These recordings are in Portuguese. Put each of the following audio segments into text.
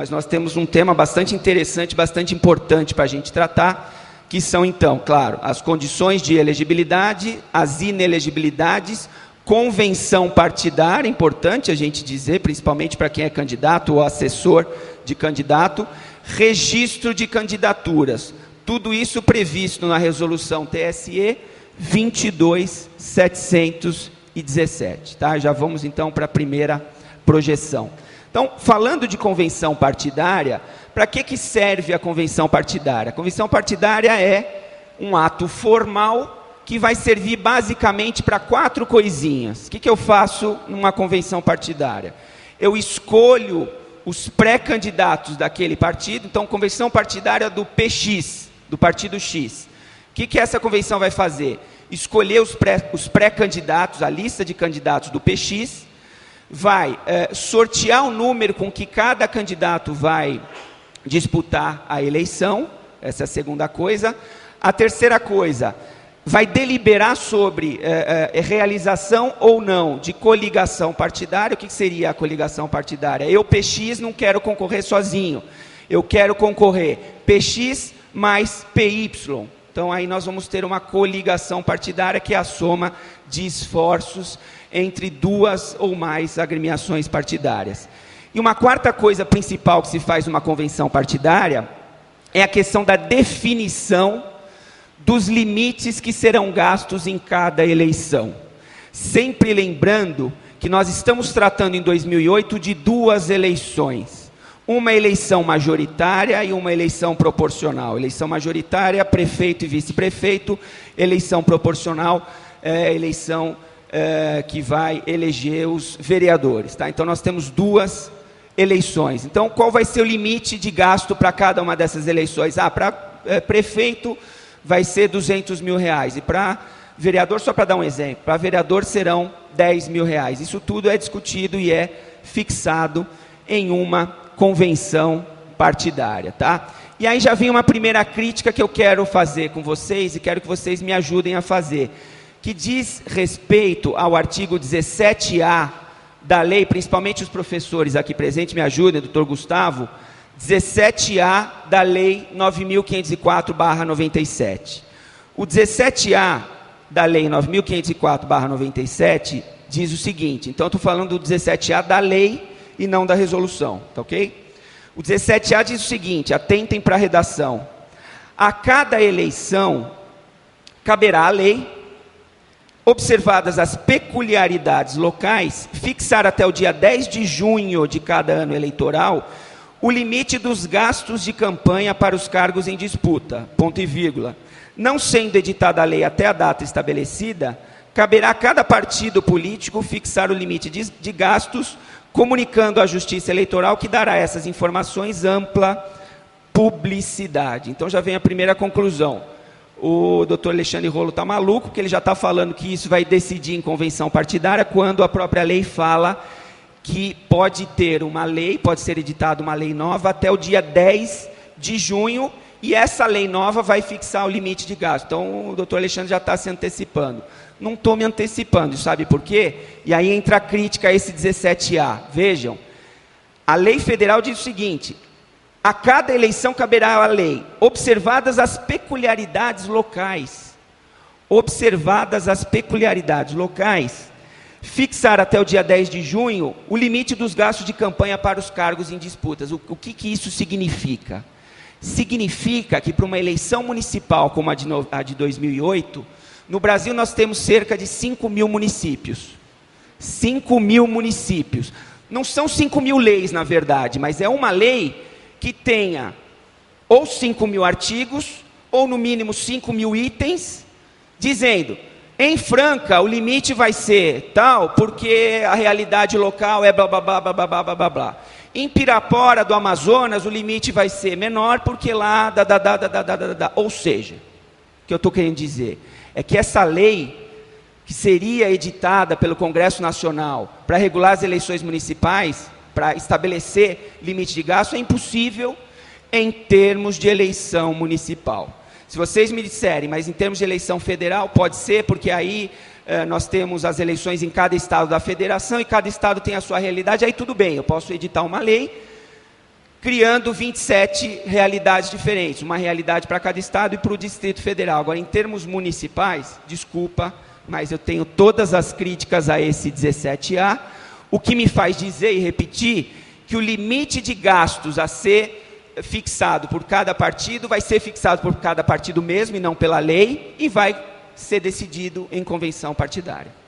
mas nós temos um tema bastante interessante, bastante importante para a gente tratar, que são, então, claro, as condições de elegibilidade, as inelegibilidades, convenção partidária, importante a gente dizer, principalmente para quem é candidato ou assessor de candidato, registro de candidaturas, tudo isso previsto na resolução TSE 22.717, tá? Já vamos então para a primeira projeção. Então, falando de convenção partidária, para que serve a convenção partidária? A convenção partidária é um ato formal que vai servir basicamente para 4 coisinhas. O que eu faço numa convenção partidária? Eu escolho os pré-candidatos daquele partido, então convenção partidária do PX, do partido X. O que essa convenção vai fazer? Escolher os pré-candidatos, a lista de candidatos do PX, vai sortear o número com que cada candidato vai disputar a eleição, essa é a segunda coisa. A terceira coisa, vai deliberar sobre realização ou não de coligação partidária. O que seria a coligação partidária? Eu, PX, não quero concorrer sozinho, eu quero concorrer PX mais PY. Então aí nós vamos ter uma coligação partidária, que é a soma de esforços entre 2 ou mais agremiações partidárias. E uma quarta coisa principal que se faz numa convenção partidária é a questão da definição dos limites que serão gastos em cada eleição. Sempre lembrando que nós estamos tratando em 2008 de 2 eleições. Uma eleição majoritária e uma eleição proporcional. Eleição majoritária, prefeito e vice-prefeito. Eleição proporcional, eleição que vai eleger os vereadores. Tá? Então, nós temos 2 eleições. Então, qual vai ser o limite de gasto para cada uma dessas eleições? Para prefeito vai ser R$200 mil. E para vereador, só para dar um exemplo, para vereador serão R$10 mil. Isso tudo é discutido e é fixado em uma convenção partidária. Tá? E aí já vem uma primeira crítica que eu quero fazer com vocês e quero que vocês me ajudem a fazer, que diz respeito ao artigo 17A da lei, principalmente os professores aqui presentes, me ajudem, doutor Gustavo, 17A da lei 9.504/97. O 17A da lei 9.504/97 diz o seguinte, então eu estou falando do 17A da lei e não da resolução, tá ok? O 17A diz o seguinte, atentem para a redação: a cada eleição caberá à lei, observadas as peculiaridades locais, fixar até o dia 10 de junho de cada ano eleitoral o limite dos gastos de campanha para os cargos em disputa, ponto e vírgula. Não sendo editada a lei até a data estabelecida, caberá a cada partido político fixar o limite de gastos, comunicando à Justiça Eleitoral, que dará a essas informações ampla publicidade. Então já vem a primeira conclusão. O doutor Alexandre Rolo está maluco, porque ele já está falando que isso vai decidir em convenção partidária, quando a própria lei fala que pode ter uma lei, pode ser editada uma lei nova até o dia 10 de junho, e essa lei nova vai fixar o limite de gasto. Então o doutor Alexandre já está se antecipando. Não estou me antecipando, sabe por quê? E aí entra a crítica a esse 17A. Vejam, a lei federal diz o seguinte: a cada eleição caberá à lei, observadas as peculiaridades locais, fixar até o dia 10 de junho o limite dos gastos de campanha para os cargos em disputas. O que isso significa? Significa que para uma eleição municipal como a de 2008, no Brasil nós temos cerca de 5 mil municípios. 5 mil municípios. Não são 5 mil leis, na verdade, mas é uma lei que tenha ou 5 mil artigos, ou no mínimo 5 mil itens, dizendo, em Franca o limite vai ser tal, porque a realidade local é blá blá blá blá blá blá blá blá. Em Pirapora do Amazonas o limite vai ser menor, porque lá Ou seja, o que eu estou querendo dizer é que essa lei, que seria editada pelo Congresso Nacional para regular as eleições municipais, para estabelecer limite de gasto, é impossível em termos de eleição municipal. Se vocês me disserem, mas em termos de eleição federal, pode ser, porque aí nós temos as eleições em cada estado da federação, e cada estado tem a sua realidade, aí tudo bem, eu posso editar uma lei criando 27 realidades diferentes, uma realidade para cada estado e para o Distrito Federal. Agora, em termos municipais, desculpa, mas eu tenho todas as críticas a esse 17A, o que me faz dizer e repetir que o limite de gastos a ser fixado por cada partido vai ser fixado por cada partido mesmo e não pela lei, e vai ser decidido em convenção partidária.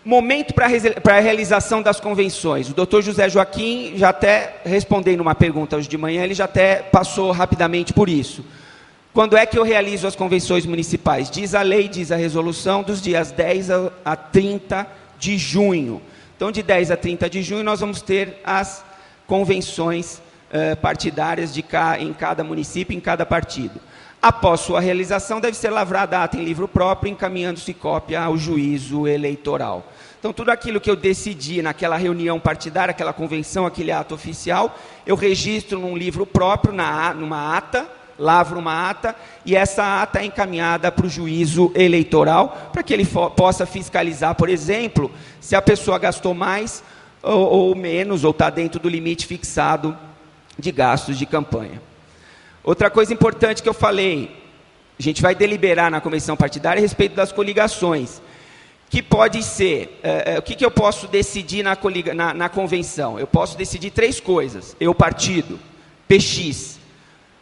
Momento para a realização das convenções. O doutor José Joaquim, já até respondendo uma pergunta hoje de manhã, ele já até passou rapidamente por isso. Quando é que eu realizo as convenções municipais? Diz a lei, diz a resolução, dos dias 10 a 30 de junho. Então, de 10 a 30 de junho, nós vamos ter as convenções partidárias em cada município, em cada partido. Após sua realização, deve ser lavrada a ata em livro próprio, encaminhando-se cópia ao juízo eleitoral. Então, tudo aquilo que eu decidi naquela reunião partidária, aquela convenção, aquele ato oficial, eu registro num livro próprio, numa ata, lavro uma ata, e essa ata é encaminhada para o juízo eleitoral, para que ele possa fiscalizar, por exemplo, se a pessoa gastou mais ou menos, ou está dentro do limite fixado de gastos de campanha. Outra coisa importante que eu falei, a gente vai deliberar na convenção partidária a respeito das coligações, que pode ser, o que eu posso decidir na convenção? Eu posso decidir 3 coisas, eu partido, PX.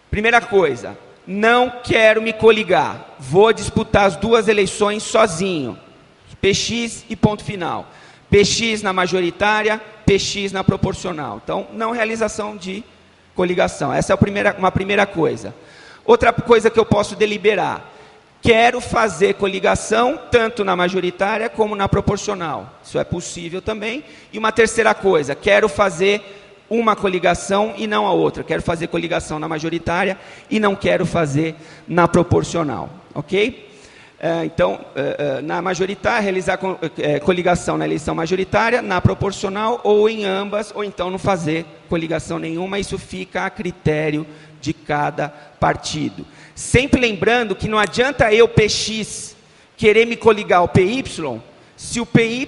Primeira coisa, não quero me coligar, vou disputar as 2 eleições sozinho, PX e ponto final. PX na majoritária, PX na proporcional. Então, não realização de coligação. Essa é uma primeira coisa. Outra coisa que eu posso deliberar, quero fazer coligação tanto na majoritária como na proporcional. Isso é possível também. E uma terceira coisa, quero fazer uma coligação e não a outra. Quero fazer coligação na majoritária e não quero fazer na proporcional. Ok? Então, na majoritária, realizar coligação na eleição majoritária, na proporcional ou em ambas, ou então não fazer coligação nenhuma, isso fica a critério de cada partido. Sempre lembrando que não adianta eu, PX, querer me coligar ao PY, se o PY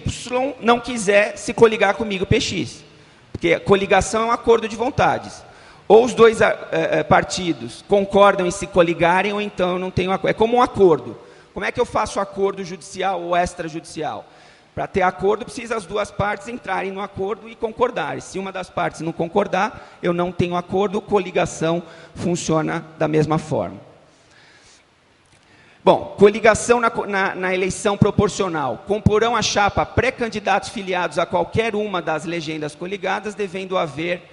não quiser se coligar comigo, PX. Porque a coligação é um acordo de vontades. Ou os 2 partidos concordam em se coligarem, ou então eu não tenho acordo. É como um acordo. Como é que eu faço acordo judicial ou extrajudicial? Para ter acordo, precisa as 2 partes entrarem no acordo e concordarem. Se uma das partes não concordar, eu não tenho acordo, coligação funciona da mesma forma. Bom, coligação na eleição proporcional. Comporão a chapa pré-candidatos filiados a qualquer uma das legendas coligadas, devendo haver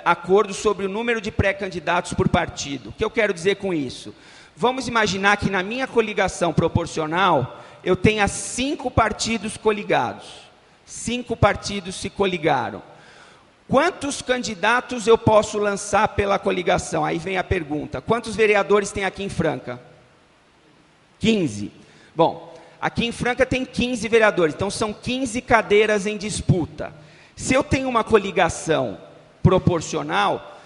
acordo sobre o número de pré-candidatos por partido. O que eu quero dizer com isso? Vamos imaginar que na minha coligação proporcional, eu tenha 5 partidos coligados. 5 partidos se coligaram. Quantos candidatos eu posso lançar pela coligação? Aí vem a pergunta. Quantos vereadores tem aqui em Franca? 15. Bom, aqui em Franca tem 15 vereadores, então são 15 cadeiras em disputa. Se eu tenho uma coligação proporcional,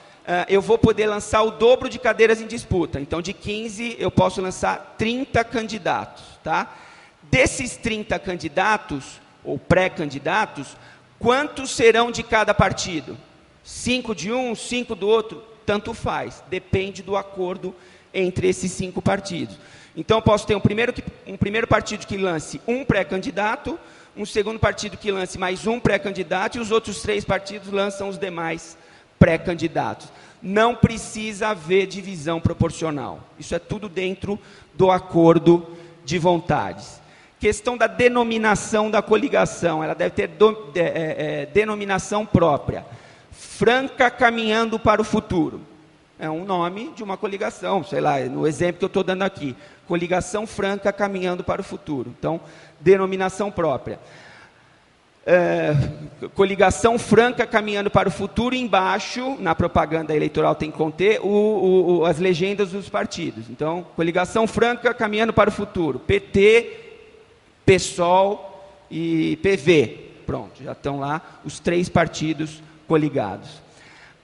eu vou poder lançar o dobro de cadeiras em disputa. Então, de 15, eu posso lançar 30 candidatos. Tá? Desses 30 candidatos, ou pré-candidatos, quantos serão de cada partido? 5 de um, 5 do outro? Tanto faz. Depende do acordo entre esses 5 partidos. Então, eu posso ter um primeiro partido que lance um pré-candidato, um segundo partido que lance mais um pré-candidato, e os outros 3 partidos lançam os demais pré-candidatos. Não precisa haver divisão proporcional. Isso é tudo dentro do acordo de vontades. Questão da denominação da coligação. Ela deve ter denominação própria. Franca caminhando para o futuro. É um nome de uma coligação, sei lá, no exemplo que eu estou dando aqui. Coligação Franca caminhando para o futuro. Então, denominação própria. Coligação Franca caminhando para o futuro, embaixo, na propaganda eleitoral tem que conter as legendas dos partidos. Então, coligação Franca caminhando para o futuro, PT, PSOL e PV. Pronto, já estão lá os 3 partidos coligados.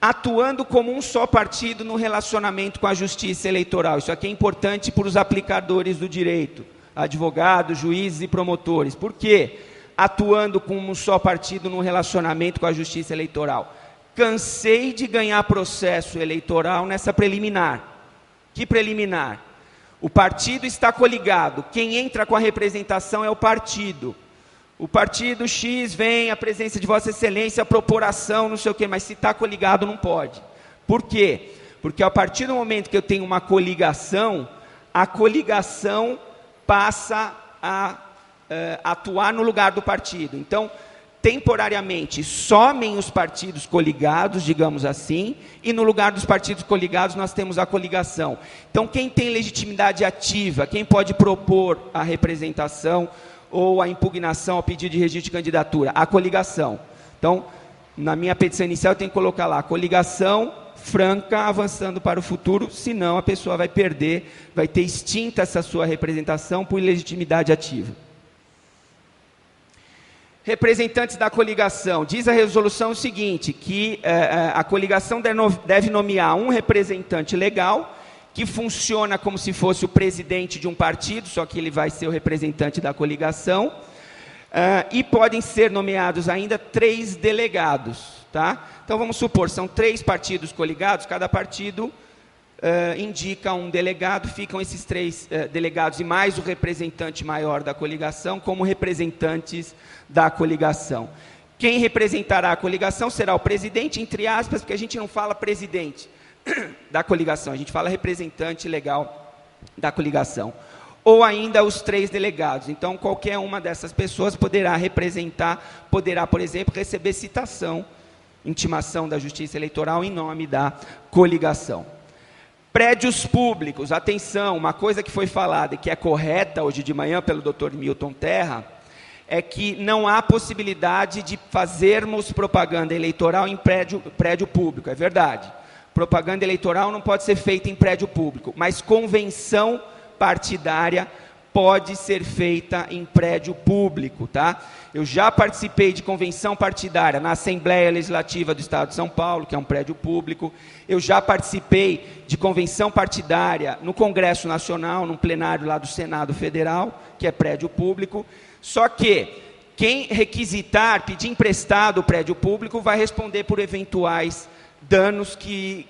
Atuando como um só partido no relacionamento com a justiça eleitoral. Isso aqui é importante para os aplicadores do direito, advogados, juízes e promotores. Por quê? Atuando como um só partido no relacionamento com a justiça eleitoral. cansei de ganhar processo eleitoral nessa preliminar. Que preliminar? O partido está coligado, quem entra com a representação é o partido. O partido X vem, a presença de Vossa Excelência, a propor-ação, não sei o quê, mas se está coligado não pode. Por quê? Porque a partir do momento que eu tenho uma coligação, a coligação passa a atuar no lugar do partido. Então, temporariamente, somem os partidos coligados, digamos assim, e no lugar dos partidos coligados nós temos a coligação. Então, quem tem legitimidade ativa, quem pode propor a representação ou a impugnação ao pedido de registro de candidatura? A coligação. Então, na minha petição inicial, eu tenho que colocar lá, coligação franca avançando para o futuro, senão a pessoa vai perder, vai ter extinta essa sua representação por ilegitimidade ativa. Representantes da coligação. Diz a resolução o seguinte, que a coligação deve nomear um representante legal, que funciona como se fosse o presidente de um partido, só que ele vai ser o representante da coligação, e podem ser nomeados ainda 3 delegados. Tá? Então, vamos supor, são 3 partidos coligados, cada partido indica um delegado, ficam esses 3 delegados e mais o representante maior da coligação como representantes da coligação. Quem representará a coligação será o presidente, entre aspas, porque a gente não fala presidente da coligação, a gente fala representante legal da coligação. Ou ainda os 3 delegados. Então, qualquer uma dessas pessoas poderá representar, poderá, por exemplo, receber citação, intimação da Justiça Eleitoral em nome da coligação. Prédios públicos, atenção, uma coisa que foi falada e que é correta hoje de manhã pelo Dr. Milton Terra, é que não há possibilidade de fazermos propaganda eleitoral em prédio público, é verdade. Propaganda eleitoral não pode ser feita em prédio público, mas convenção partidária pode ser feita em prédio público, tá? Eu já participei de convenção partidária na Assembleia Legislativa do Estado de São Paulo, que é um prédio público. Eu já participei de convenção partidária no Congresso Nacional, num plenário lá do Senado Federal, que é prédio público. Só que quem requisitar, pedir emprestado o prédio público, vai responder por eventuais danos que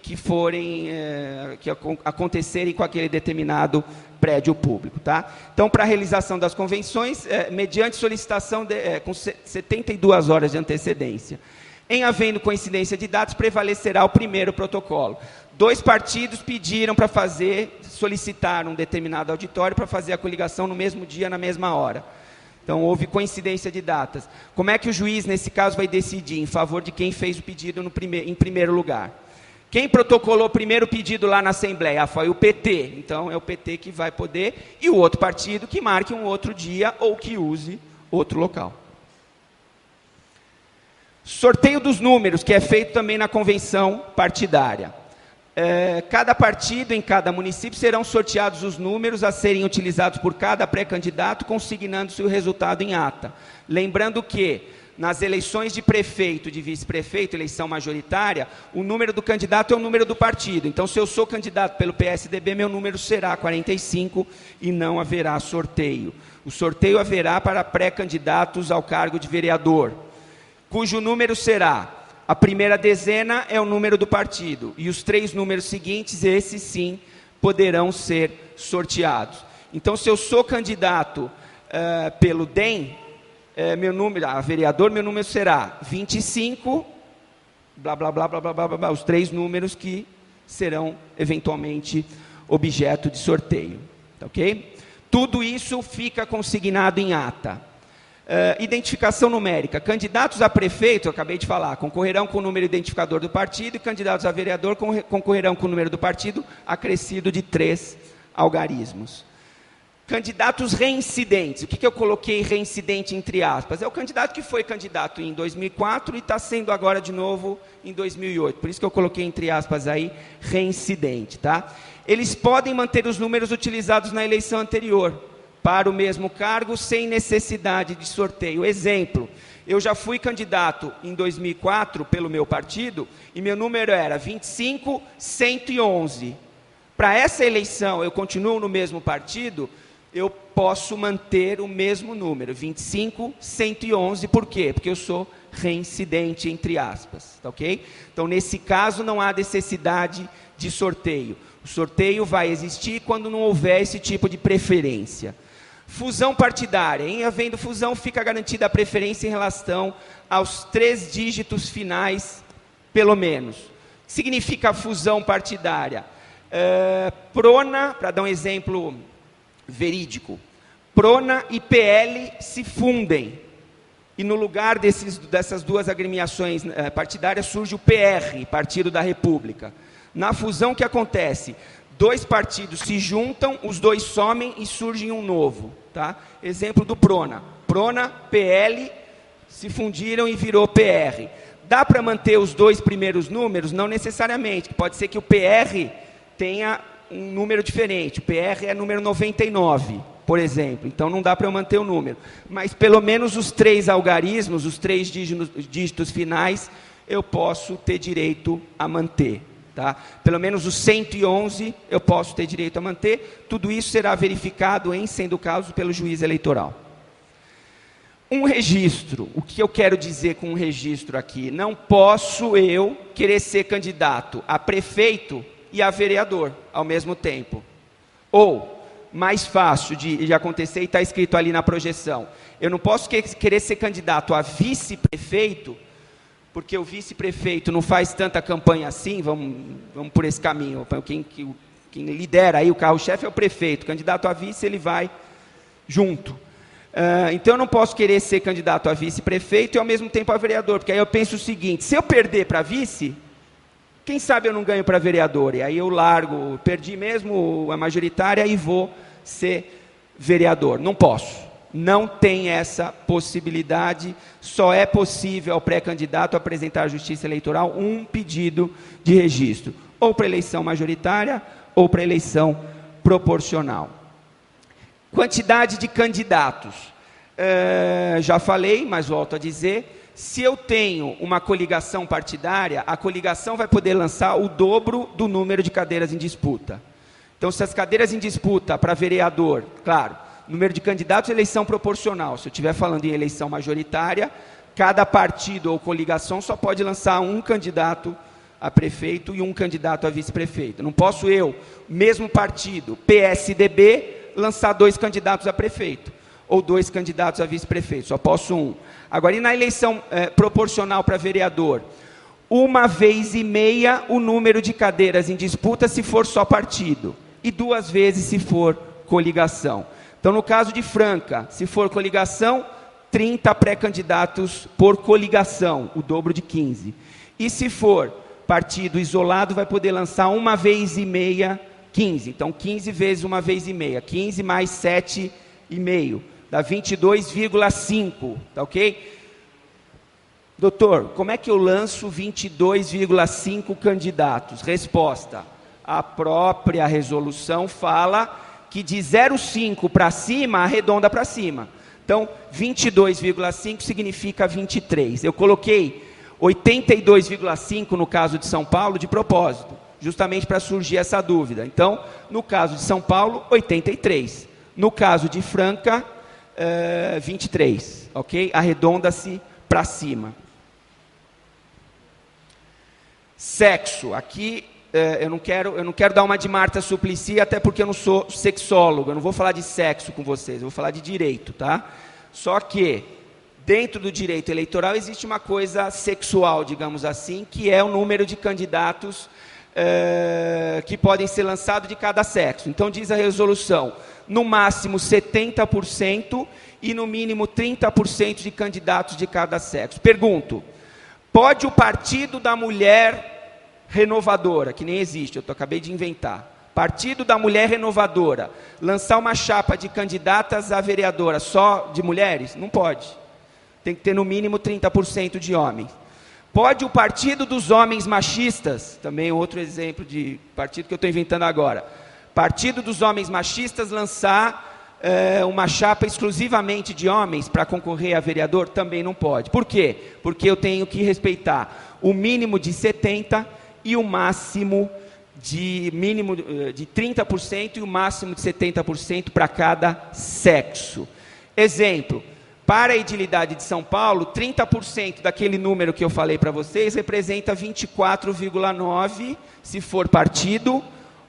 acontecerem com aquele determinado prédio público. Tá? Então, para a realização das convenções, mediante solicitação com 72 horas de antecedência. Em havendo coincidência de datas, prevalecerá o primeiro protocolo. 2 partidos pediram para solicitaram um determinado auditório para fazer a coligação no mesmo dia, na mesma hora. Então, houve coincidência de datas. Como é que o juiz, nesse caso, vai decidir em favor de quem fez o pedido em primeiro lugar? Quem protocolou o primeiro pedido lá na Assembleia? Foi o PT. Então, é o PT que vai poder, e o outro partido que marque um outro dia ou que use outro local. Sorteio dos números, que é feito também na convenção partidária. Cada partido, em cada município, serão sorteados os números a serem utilizados por cada pré-candidato, consignando-se o resultado em ata. Lembrando que, nas eleições de prefeito, de vice-prefeito, eleição majoritária, o número do candidato é o número do partido. Então, se eu sou candidato pelo PSDB, meu número será 45 e não haverá sorteio. O sorteio haverá para pré-candidatos ao cargo de vereador, cujo número será... A primeira dezena é o número do partido, e os 3 números seguintes, esses sim, poderão ser sorteados. Então, se eu sou candidato pelo DEM, meu número, a vereador, meu número será 25, blá, blá, blá, blá, blá, blá, blá, os 3 números que serão, eventualmente, objeto de sorteio. Tá, ok? Tudo isso fica consignado em ata. Identificação numérica. Candidatos a prefeito, eu acabei de falar, concorrerão com o número identificador do partido, e candidatos a vereador concorrerão com o número do partido acrescido de 3 algarismos. Candidatos reincidentes. O que eu coloquei reincidente entre aspas? É o candidato que foi candidato em 2004 e está sendo agora de novo em 2008. Por isso que eu coloquei entre aspas aí reincidente. Tá? Eles podem manter os números utilizados na eleição anterior para o mesmo cargo, sem necessidade de sorteio. Exemplo, eu já fui candidato em 2004 pelo meu partido, e meu número era 25.111. Para essa eleição, eu continuo no mesmo partido, eu posso manter o mesmo número, 25.111. Por quê? Porque eu sou reincidente, entre aspas, tá ok? Então, nesse caso, não há necessidade de sorteio. O sorteio vai existir quando não houver esse tipo de preferência. Fusão partidária. Em havendo fusão, fica garantida a preferência em relação aos 3 dígitos finais, pelo menos. O que significa fusão partidária? Prona, para dar um exemplo verídico, Prona e PL se fundem. E no lugar dessas duas agremiações partidárias surge o PR, Partido da República. Na fusão, o que acontece? 2 partidos se juntam, os 2 somem e surge um novo. Tá? Exemplo do Prona. Prona, PL, se fundiram e virou PR. Dá para manter os 2 primeiros números? Não necessariamente. Pode ser que o PR tenha um número diferente. O PR é número 99, por exemplo. Então, não dá para eu manter o número. Mas, pelo menos, os 3 algarismos, os 3 dígitos finais, eu posso ter direito a manter. Tá? Pelo menos os 111 eu posso ter direito a manter. Tudo isso será verificado, em sendo o caso, pelo juiz eleitoral. Um registro. O que eu quero dizer com um registro aqui? Não posso eu querer ser candidato a prefeito e a vereador ao mesmo tempo. Ou, mais fácil de acontecer, e está escrito ali na projeção, eu não posso querer ser candidato a vice-prefeito, porque o vice-prefeito não faz tanta campanha assim, vamos por esse caminho. Quem lidera aí o carro-chefe é o prefeito, o candidato a vice ele vai junto. Então eu não posso querer ser candidato a vice-prefeito e ao mesmo tempo a vereador, porque aí eu penso o seguinte, se eu perder para vice, quem sabe eu não ganho para vereador, e aí eu largo, perdi mesmo a majoritária e vou ser vereador. Não posso. Não tem essa possibilidade, só é possível ao pré-candidato apresentar à Justiça Eleitoral um pedido de registro, ou para eleição majoritária, ou para eleição proporcional. Quantidade de candidatos. Já falei, mas volto a dizer, se eu tenho uma coligação partidária, a coligação vai poder lançar o dobro do número de cadeiras em disputa. Então, se as cadeiras em disputa para vereador, claro, número de candidatos, eleição proporcional. Se eu estiver falando em eleição majoritária, cada partido ou coligação só pode lançar um candidato a prefeito e um candidato a vice-prefeito. Não posso eu, mesmo partido, PSDB, lançar 2 candidatos a prefeito ou 2 candidatos a vice-prefeito. Só posso um. Agora, e na eleição proporcional para vereador? 1,5 o número de cadeiras em disputa se for só partido e 2 vezes se for coligação. Então, no caso de Franca, se for coligação, 30 pré-candidatos por coligação, o dobro de 15. E se for partido isolado, vai poder lançar 1,5, 15. Então, 15 vezes 1,5. 15 mais 7,5. Dá 22,5. Tá ok? Doutor, como é que eu lanço 22,5 candidatos? Resposta. A própria resolução fala que de 0,5 para cima, arredonda para cima. Então, 22,5 significa 23. Eu coloquei 82,5 no caso de São Paulo de propósito, justamente para surgir essa dúvida. Então, no caso de São Paulo, 83. No caso de Franca, 23. Ok? Arredonda-se para cima. Sexo. Aqui... eu não quero dar uma de Marta Suplicy, até porque eu não sou sexólogo, eu não vou falar de sexo com vocês, eu vou falar de direito, tá? Só que, dentro do direito eleitoral, existe uma coisa sexual, digamos assim, que é o número de candidatos que podem ser lançados de cada sexo. Então, diz a resolução, no máximo 70% e no mínimo 30% de candidatos de cada sexo. Pergunto, pode o Partido da Mulher Renovadora, que nem existe, eu acabei de inventar, Partido da Mulher Renovadora, lançar uma chapa de candidatas a vereadora só de mulheres? Não pode. Tem que ter no mínimo 30% de homens. Pode o Partido dos Homens Machistas, também outro exemplo de partido que eu estou inventando agora, Partido dos Homens Machistas lançar uma chapa exclusivamente de homens para concorrer a vereador? Também não pode. Por quê? Porque eu tenho que respeitar o mínimo de 70% e o máximo de 30% e o máximo de 70% para cada sexo. Exemplo, Para a edilidade de São Paulo, 30% daquele número que eu falei para vocês representa 24,9 se for partido,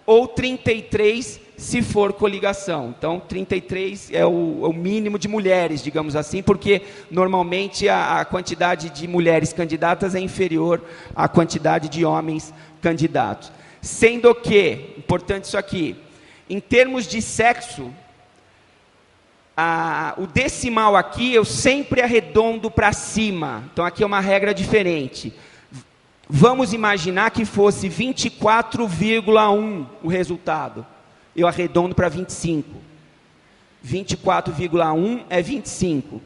ou 33 se for coligação. Então, 33 é o mínimo de mulheres, digamos assim, porque normalmente a quantidade de mulheres candidatas é inferior à quantidade de homens candidatos. Sendo que, importante isso aqui, em termos de sexo, o decimal aqui eu sempre arredondo para cima. Então aqui é uma regra diferente. Vamos imaginar que fosse 24,1 o resultado. Eu arredondo para 25. 24,1 é 25.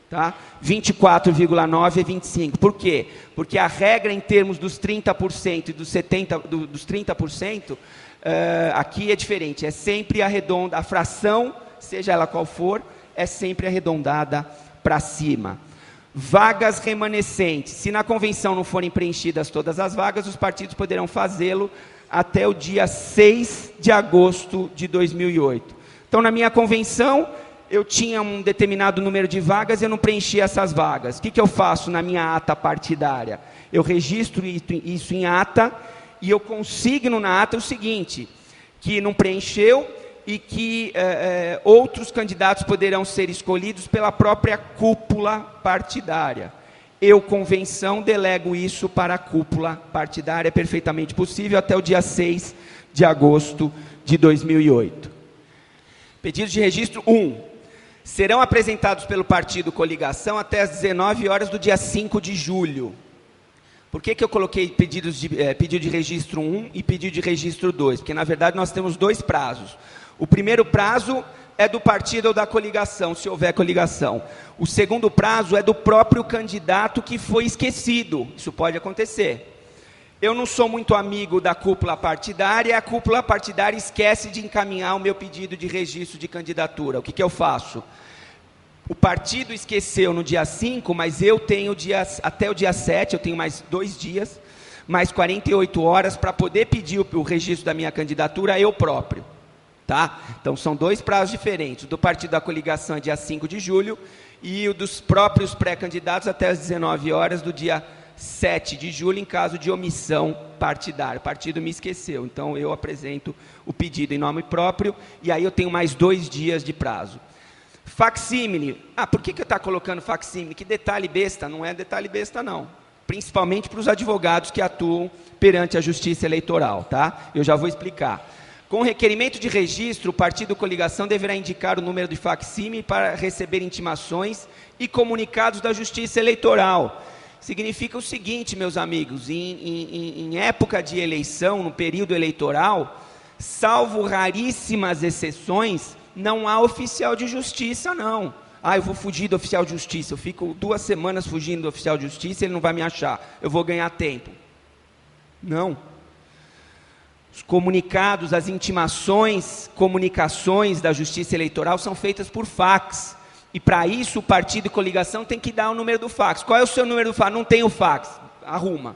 Tá? 24,9 é 25. Por quê? Porque a regra em termos dos 30% e dos 30%, aqui é diferente. É sempre arredonda, a fração, seja ela qual for, é sempre arredondada para cima. Vagas remanescentes. Se na convenção não forem preenchidas todas as vagas, os partidos poderão fazê-lo até o dia 6 de agosto de 2008. Então, na minha convenção, eu tinha um determinado número de vagas e eu não preenchi essas vagas. O que eu faço na minha ata partidária? Eu registro isso em ata e eu consigno na ata o seguinte, que não preencheu e que outros candidatos poderão ser escolhidos pela própria cúpula partidária. Eu, convenção, delego isso para a cúpula partidária, é perfeitamente possível, até o dia 6 de agosto de 2008. Pedidos de registro 1. Serão apresentados pelo partido coligação até às 19 horas do dia 5 de julho. Por que eu coloquei pedido de registro 1 e pedido de registro 2? Porque, na verdade, nós temos dois prazos. O primeiro prazo é do partido ou da coligação, se houver coligação. O segundo prazo é do próprio candidato que foi esquecido. Isso pode acontecer. Eu não sou muito amigo da cúpula partidária, e a cúpula partidária esquece de encaminhar o meu pedido de registro de candidatura. O que eu faço? O partido esqueceu no dia 5, mas eu tenho até o dia 7, eu tenho mais 2 dias, mais 48 horas para poder pedir o registro da minha candidatura eu próprio. Tá? Então, são dois prazos diferentes. O do partido da coligação é dia 5 de julho e o dos próprios pré-candidatos até as 19 horas do dia 7 de julho, em caso de omissão partidária. O partido me esqueceu, então eu apresento o pedido em nome próprio e aí eu tenho mais 2 dias de prazo. Facsímile. Por que eu estou colocando facsímile? Que detalhe besta. Não é detalhe besta, não. Principalmente para os advogados que atuam perante a Justiça Eleitoral. Tá? Eu já vou explicar. Com requerimento de registro, o partido coligação deverá indicar o número de facsímile para receber intimações e comunicados da Justiça Eleitoral. Significa o seguinte, meus amigos, em época de eleição, no período eleitoral, salvo raríssimas exceções, não há oficial de justiça, não. Eu vou fugir do oficial de justiça, eu fico 2 semanas fugindo do oficial de justiça, ele não vai me achar, eu vou ganhar tempo. Não. Os comunicados, as intimações, comunicações da Justiça Eleitoral são feitas por fax. E para isso o partido e coligação tem que dar o número do fax. Qual é o seu número do fax? Não tem o fax. Arruma.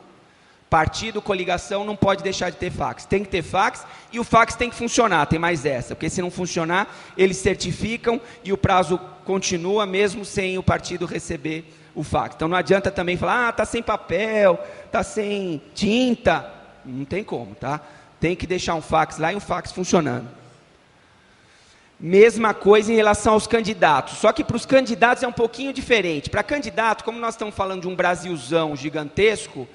Partido, coligação não pode deixar de ter fax. Tem que ter fax e o fax tem que funcionar. Tem mais essa. Porque se não funcionar, eles certificam e o prazo continua mesmo sem o partido receber o fax. Então não adianta também falar, está sem papel, está sem tinta. Não tem como, tá? Tem que deixar um fax lá e um fax funcionando. Mesma coisa em relação aos candidatos. Só que para os candidatos é um pouquinho diferente. Para candidato, como nós estamos falando de um Brasilzão gigantesco,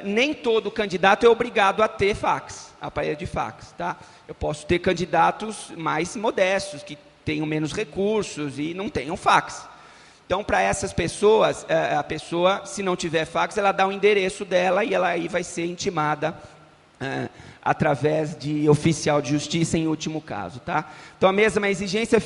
nem todo candidato é obrigado a ter fax, aparelho de fax. Tá? Eu posso ter candidatos mais modestos, que tenham menos recursos e não tenham fax. Então, para essas pessoas, a pessoa, se não tiver fax, ela dá o endereço dela e ela aí vai ser intimada através de oficial de justiça em último caso. Tá? Então, a mesma exigência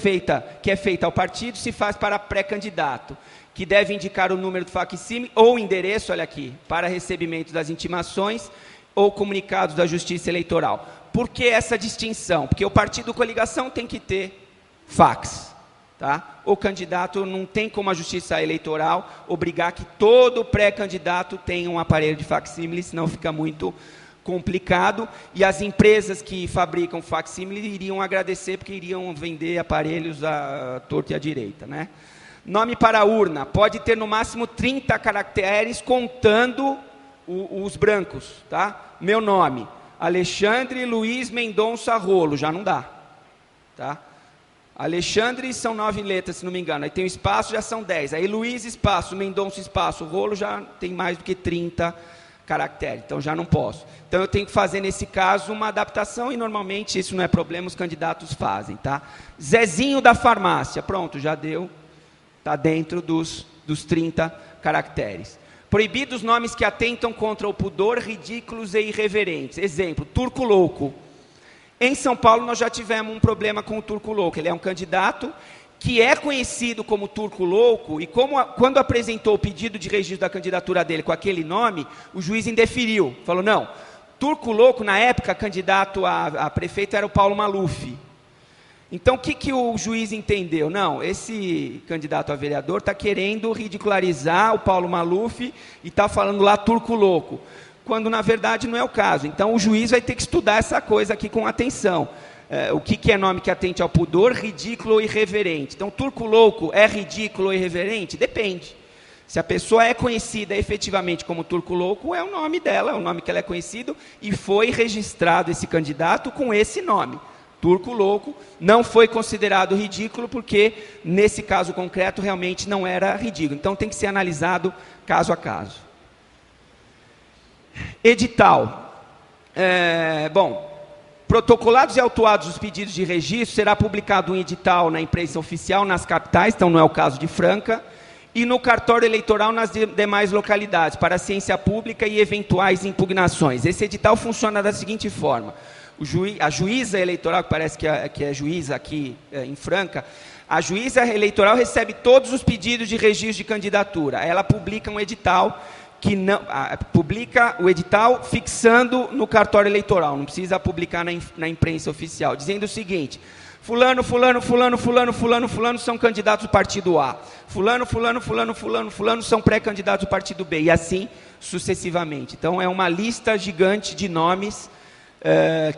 que é feita ao partido se faz para pré-candidato, que deve indicar o número do facsímile ou endereço, olha aqui, para recebimento das intimações ou comunicados da Justiça Eleitoral. Por que essa distinção? Porque o partido coligação tem que ter fax. Tá? O candidato não tem como a Justiça Eleitoral obrigar que todo pré-candidato tenha um aparelho de facsímile, senão fica muito complicado, e as empresas que fabricam facsímile iriam agradecer, porque iriam vender aparelhos à torta e à direita, né? Nome para urna, pode ter no máximo 30 caracteres, contando os brancos, tá? Meu nome, Alexandre Luiz Mendonça Rolo, já não dá, tá? Alexandre são 9 letras, se não me engano, aí tem o espaço, já são 10, aí Luiz espaço, Mendonça espaço, Rolo já tem mais do que 30 caracteres, então já não posso. Então eu tenho que fazer nesse caso uma adaptação e normalmente isso não é problema, os candidatos fazem, tá? Zezinho da farmácia, pronto, já deu, está dentro dos 30 caracteres. Proibidos nomes que atentam contra o pudor, ridículos e irreverentes. Exemplo, Turco Louco. Em São Paulo nós já tivemos um problema com o Turco Louco. Ele é um candidato que é conhecido como Turco Louco e quando apresentou o pedido de registro da candidatura dele com aquele nome, o juiz indeferiu. Falou, não, Turco Louco, na época, candidato a prefeito era o Paulo Maluf. Então, o que o juiz entendeu? Não, esse candidato a vereador está querendo ridicularizar o Paulo Maluf e está falando lá Turco Louco, quando na verdade não é o caso. Então, o juiz vai ter que estudar essa coisa aqui com atenção. O que é nome que atente ao pudor, ridículo ou irreverente? Então, Turco Louco é ridículo ou irreverente? Depende. Se a pessoa é conhecida efetivamente como Turco Louco, é o nome dela, é o nome que ela é conhecido, e foi registrado esse candidato com esse nome. Turco Louco não foi considerado ridículo, porque nesse caso concreto realmente não era ridículo. Então tem que ser analisado caso a caso. Edital. Protocolados e autuados os pedidos de registro, será publicado um edital na imprensa oficial nas capitais, então não é o caso de Franca, e no cartório eleitoral nas demais localidades, para a ciência pública e eventuais impugnações. Esse edital funciona da seguinte forma. A juíza eleitoral, que parece que é juíza aqui em Franca, a juíza eleitoral recebe todos os pedidos de registro de candidatura. Ela publica um edital, publica o edital fixando no cartório eleitoral, não precisa publicar na imprensa oficial, dizendo o seguinte: fulano, fulano, fulano, fulano, fulano, fulano são candidatos do partido A. Fulano, fulano, fulano, fulano, fulano são pré-candidatos do partido B. E assim sucessivamente. Então é uma lista gigante de nomes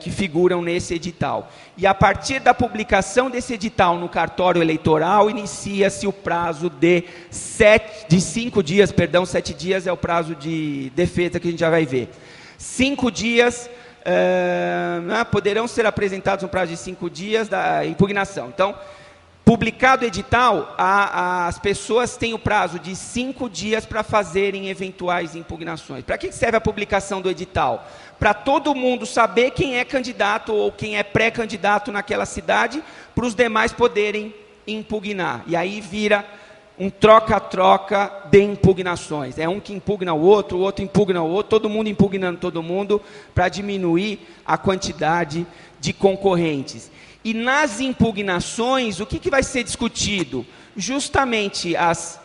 que figuram nesse edital. E a partir da publicação desse edital no cartório eleitoral, inicia-se o prazo de 5 dias, 7 dias é o prazo de defesa que a gente já vai ver. 5 dias poderão ser apresentados no prazo de 5 dias da impugnação. Então, publicado o edital, as pessoas têm o prazo de 5 dias para fazerem eventuais impugnações. Para que serve a publicação do edital? Para todo mundo saber quem é candidato ou quem é pré-candidato naquela cidade, para os demais poderem impugnar. E aí vira um troca-troca de impugnações. É um que impugna o outro impugna o outro, todo mundo impugnando todo mundo, para diminuir a quantidade de concorrentes. E nas impugnações, o que vai ser discutido? Justamente as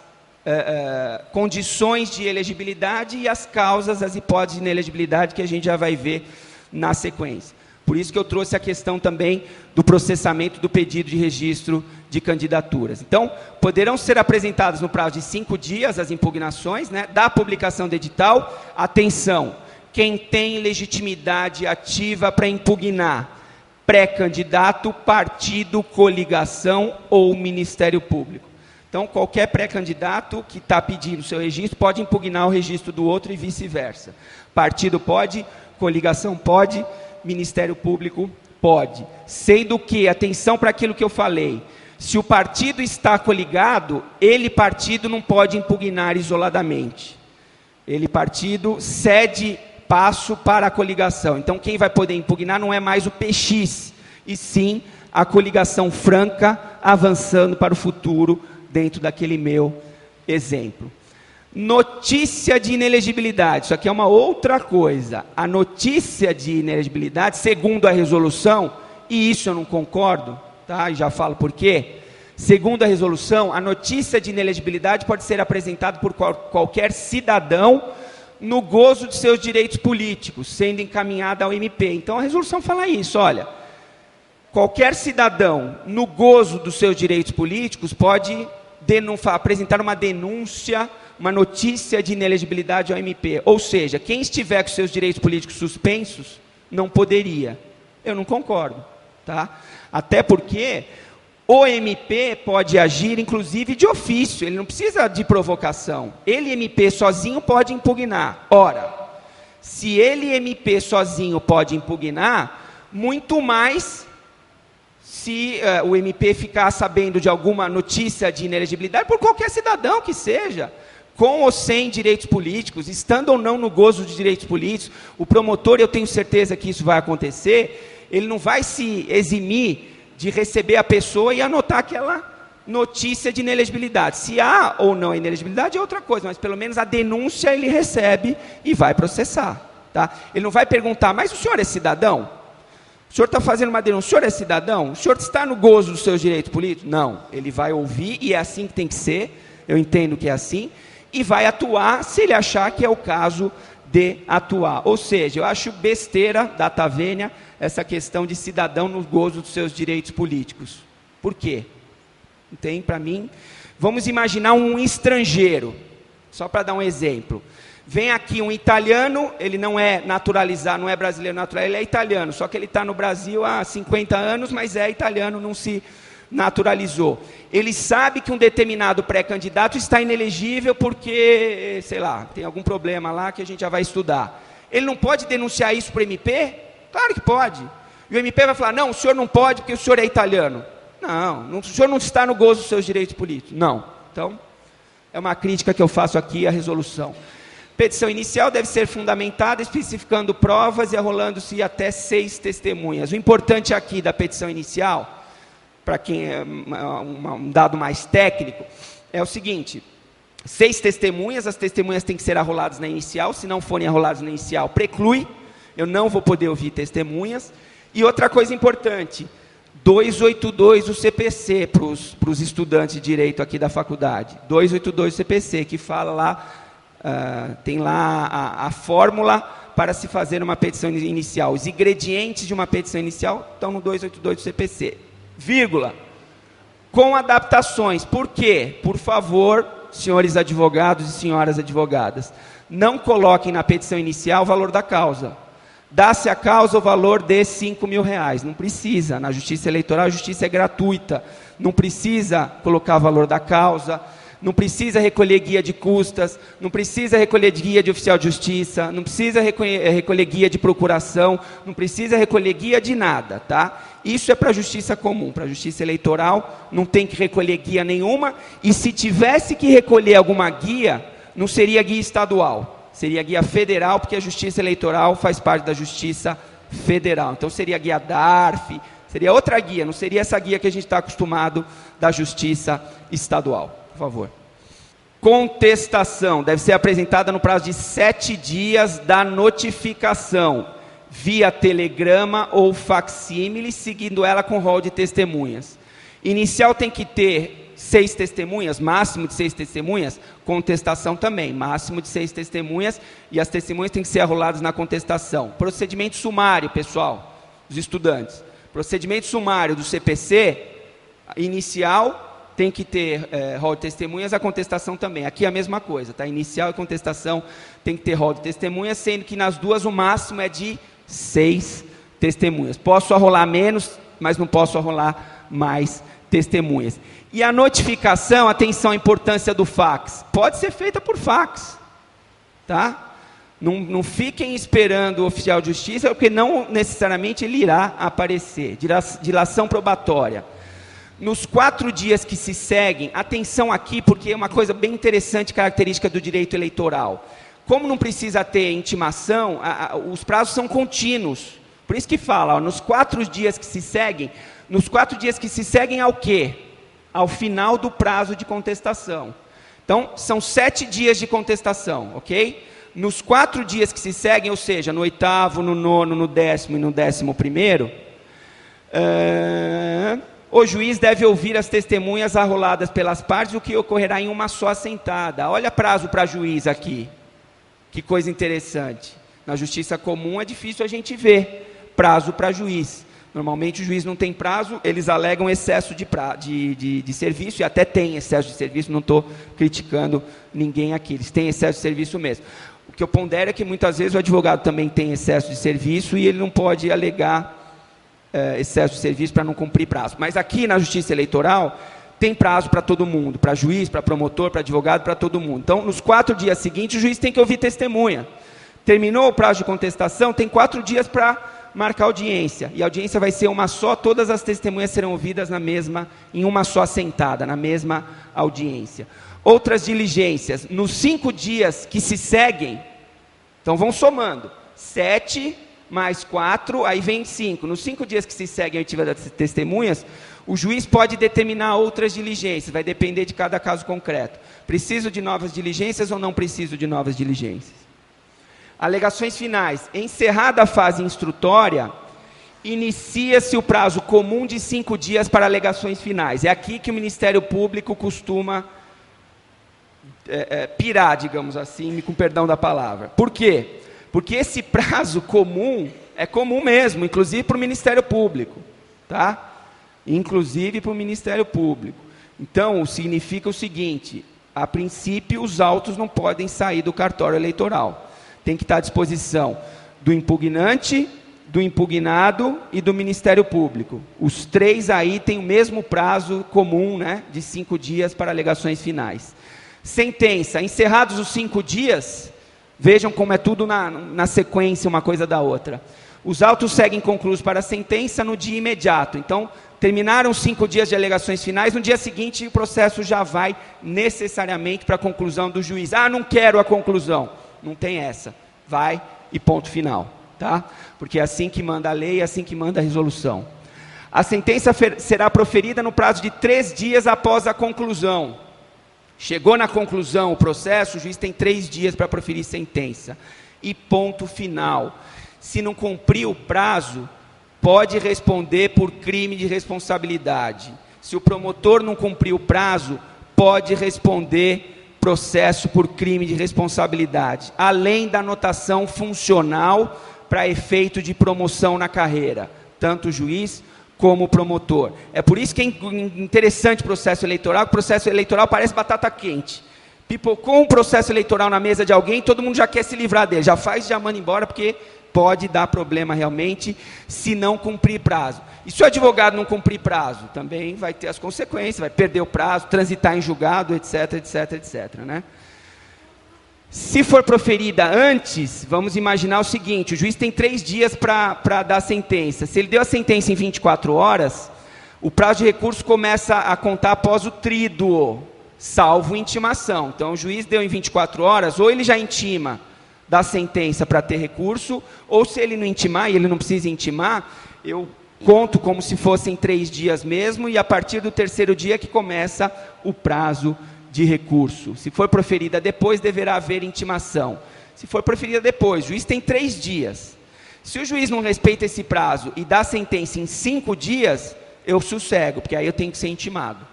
condições de elegibilidade e as causas, as hipóteses de inelegibilidade que a gente já vai ver na sequência. Por isso que eu trouxe a questão também do processamento do pedido de registro de candidaturas. Então, poderão ser apresentadas no prazo de 5 dias as impugnações, né, da publicação do edital. Atenção, quem tem legitimidade ativa para impugnar: pré-candidato, partido, coligação ou Ministério Público. Então, qualquer pré-candidato que está pedindo seu registro pode impugnar o registro do outro e vice-versa. Partido pode, coligação pode, Ministério Público pode. Sendo que, atenção para aquilo que eu falei, se o partido está coligado, ele, partido, não pode impugnar isoladamente. Ele, partido, cede passo para a coligação. Então, quem vai poder impugnar não é mais o PX, e sim a coligação franca avançando para o futuro dentro daquele meu exemplo. Notícia de inelegibilidade. Isso aqui é uma outra coisa. A notícia de inelegibilidade, segundo a resolução, e isso eu não concordo, tá? E já falo por quê. Segundo a resolução, a notícia de inelegibilidade pode ser apresentada por qualquer cidadão no gozo de seus direitos políticos, sendo encaminhada ao MP. Então, a resolução fala isso, olha, qualquer cidadão, no gozo dos seus direitos políticos, pode apresentar uma denúncia, uma notícia de inelegibilidade ao MP. Ou seja, quem estiver com seus direitos políticos suspensos, não poderia. Eu não concordo, tá? Até porque O MP pode agir, inclusive, de ofício, ele não precisa de provocação. Ele, MP, sozinho, pode impugnar. Ora, se ele, MP, sozinho, pode impugnar, muito mais se o MP ficar sabendo de alguma notícia de inelegibilidade, por qualquer cidadão que seja, com ou sem direitos políticos, estando ou não no gozo de direitos políticos, o promotor, eu tenho certeza que isso vai acontecer, ele não vai se eximir de receber a pessoa e anotar aquela notícia de inelegibilidade. Se há ou não a inelegibilidade é outra coisa, mas pelo menos a denúncia ele recebe e vai processar. Tá? Ele não vai perguntar, mas o senhor é cidadão? O senhor está fazendo uma denúncia, o senhor é cidadão? O senhor está no gozo dos seus direitos políticos? Não, ele vai ouvir, e é assim que tem que ser, eu entendo que é assim, e vai atuar se ele achar que é o caso de atuar. Ou seja, eu acho besteira, data vênia, essa questão de cidadão no gozo dos seus direitos políticos. Por quê? Tem para mim? Vamos imaginar um estrangeiro, só para dar um exemplo. Vem aqui um italiano, ele não é naturalizado, não é brasileiro natural, ele é italiano, só que ele está no Brasil há 50 anos, mas é italiano, não se naturalizou. Ele sabe que um determinado pré-candidato está inelegível porque, sei lá, tem algum problema lá que a gente já vai estudar. Ele não pode denunciar isso para o MP? Claro que pode. E o MP vai falar, não, o senhor não pode porque o senhor é italiano. Não, o senhor não está no gozo dos seus direitos políticos. Não. Então, é uma crítica que eu faço aqui à resolução. Petição inicial deve ser fundamentada, especificando provas e arrolando-se até 6 testemunhas. O importante aqui da petição inicial, para quem é um dado mais técnico, é o seguinte: 6 testemunhas, as testemunhas têm que ser arroladas na inicial, se não forem arroladas na inicial, preclui, eu não vou poder ouvir testemunhas. E outra coisa importante, 282 do CPC, para os estudantes de direito aqui da faculdade, 282 do CPC, que fala lá, tem lá a fórmula para se fazer uma petição inicial. Os ingredientes de uma petição inicial estão no 282 do CPC. Vírgula. Com adaptações. Por quê? Por favor, senhores advogados e senhoras advogadas, não coloquem na petição inicial o valor da causa. Dá-se a causa o valor de R$5.000. Não precisa. Na justiça eleitoral, a justiça é gratuita. Não precisa colocar o valor da causa. Não precisa recolher guia de custas, não precisa recolher guia de oficial de justiça, não precisa recolher guia de procuração, não precisa recolher guia de nada, tá? Isso é para a justiça comum, para a justiça eleitoral não tem que recolher guia nenhuma, e se tivesse que recolher alguma guia, não seria guia estadual, seria guia federal, porque a justiça eleitoral faz parte da justiça federal. Então seria guia DARF, seria outra guia, não seria essa guia que a gente está acostumado da justiça estadual. Por favor. Contestação deve ser apresentada no prazo de 7 dias da notificação, via telegrama ou facsímile, seguindo ela com rol de testemunhas. Inicial tem que ter 6 testemunhas, máximo de 6 testemunhas, contestação também, máximo de 6 testemunhas, e as testemunhas têm que ser arroladas na contestação. Procedimento sumário, pessoal, os estudantes. Procedimento sumário do CPC, inicial, tem que ter rol de testemunhas, a contestação também. Aqui é a mesma coisa, tá? Inicial e contestação tem que ter rol de testemunhas, sendo que nas duas o máximo é de 6 testemunhas. Posso arrolar menos, mas não posso arrolar mais testemunhas. E a notificação, atenção à importância do fax, pode ser feita por fax, tá? Não fiquem esperando o oficial de justiça, porque não necessariamente ele irá aparecer. Dilação probatória. Nos 4 dias que se seguem, atenção aqui, porque é uma coisa bem interessante, característica do direito eleitoral. Como não precisa ter intimação, os prazos são contínuos. Por isso que fala, ó, nos 4 dias que se seguem, nos 4 dias que se seguem ao quê? Ao final do prazo de contestação. Então, são 7 dias de contestação, ok? Nos 4 dias que se seguem, ou seja, no 8º, no 9º, no 10º e no 11º, o juiz deve ouvir as testemunhas arroladas pelas partes, o que ocorrerá em uma só assentada. Olha prazo para juiz aqui. Que coisa interessante. Na justiça comum é difícil a gente ver prazo para juiz. Normalmente o juiz não tem prazo, eles alegam excesso de serviço, e até tem excesso de serviço, não estou criticando ninguém aqui, eles têm excesso de serviço mesmo. O que eu pondero é que muitas vezes o advogado também tem excesso de serviço e ele não pode alegar excesso de serviço para não cumprir prazo. Mas aqui na Justiça Eleitoral tem prazo para todo mundo, para juiz, para promotor, para advogado, para todo mundo. Então, nos 4 dias seguintes, o juiz tem que ouvir testemunha. Terminou o prazo de contestação, tem 4 dias para marcar audiência. E a audiência vai ser uma só, todas as testemunhas serão ouvidas em uma só sentada, na mesma audiência. Outras diligências, nos 5 dias que se seguem, então vão somando, 7 mais 4, aí vem 5. Nos 5 dias que se seguem a oitiva das testemunhas, o juiz pode determinar outras diligências, vai depender de cada caso concreto. Preciso de novas diligências ou não preciso de novas diligências? Alegações finais. Encerrada a fase instrutória, inicia-se o prazo comum de 5 dias para alegações finais. É aqui que o Ministério Público costuma pirar, digamos assim, com perdão da palavra. Por quê? Porque esse prazo comum é comum mesmo, inclusive para o Ministério Público. Tá? Inclusive para o Ministério Público. Então, significa o seguinte, a princípio os autos não podem sair do cartório eleitoral. Tem que estar à disposição do impugnante, do impugnado e do Ministério Público. Os 3 aí têm o mesmo prazo comum, né, de 5 dias para alegações finais. Sentença. Encerrados os 5 dias, vejam como é tudo na sequência, uma coisa da outra. Os autos seguem conclusos para a sentença no dia imediato. Então, terminaram os 5 dias de alegações finais, no dia seguinte o processo já vai necessariamente para a conclusão do juiz. Ah, não quero a conclusão. Não tem essa. Vai e ponto final. Tá? Porque é assim que manda a lei, é assim que manda a resolução. A sentença será proferida no prazo de 3 dias após a conclusão. Chegou na conclusão o processo, o juiz tem 3 dias para proferir sentença. E ponto final. Se não cumprir o prazo, pode responder por crime de responsabilidade. Se o promotor não cumprir o prazo, pode responder processo por crime de responsabilidade, além da anotação funcional para efeito de promoção na carreira, tanto o juiz como o promotor. É por isso que é interessante o processo eleitoral, que o processo eleitoral parece batata quente. Pipocou um processo eleitoral na mesa de alguém, todo mundo já quer se livrar dele, já manda embora, porque pode dar problema realmente se não cumprir prazo. E se o advogado não cumprir prazo, também vai ter as consequências, vai perder o prazo, transitar em julgado, etc, etc, etc. Né? Se for proferida antes, vamos imaginar o seguinte, o juiz tem 3 dias para dar a sentença. Se ele deu a sentença em 24 horas, o prazo de recurso começa a contar após o tríduo, salvo intimação. Então, o juiz deu em 24 horas, ou ele já intima da sentença para ter recurso, ou se ele não intimar, e ele não precisa intimar, eu conto como se fossem 3 dias mesmo, e a partir do 3º dia que começa o prazo de recurso. Se for proferida depois, deverá haver intimação. Se for proferida depois, o juiz tem 3 dias. Se o juiz não respeita esse prazo e dá a sentença em 5 dias, eu sossego, porque aí eu tenho que ser intimado.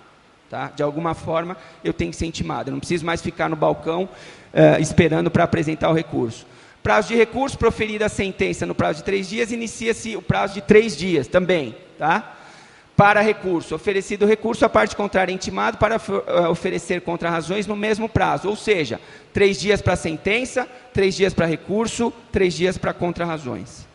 Tá? De alguma forma, eu tenho que ser intimado. Eu não preciso mais ficar no balcão esperando para apresentar o recurso. Prazo de recurso, proferida a sentença no prazo de 3 dias, inicia-se o prazo de 3 dias também. Tá? Para recurso, oferecido o recurso, a parte contrária é intimado para oferecer contrarrazões no mesmo prazo. Ou seja, 3 dias para a sentença, 3 dias para recurso, 3 dias para contrarrazões.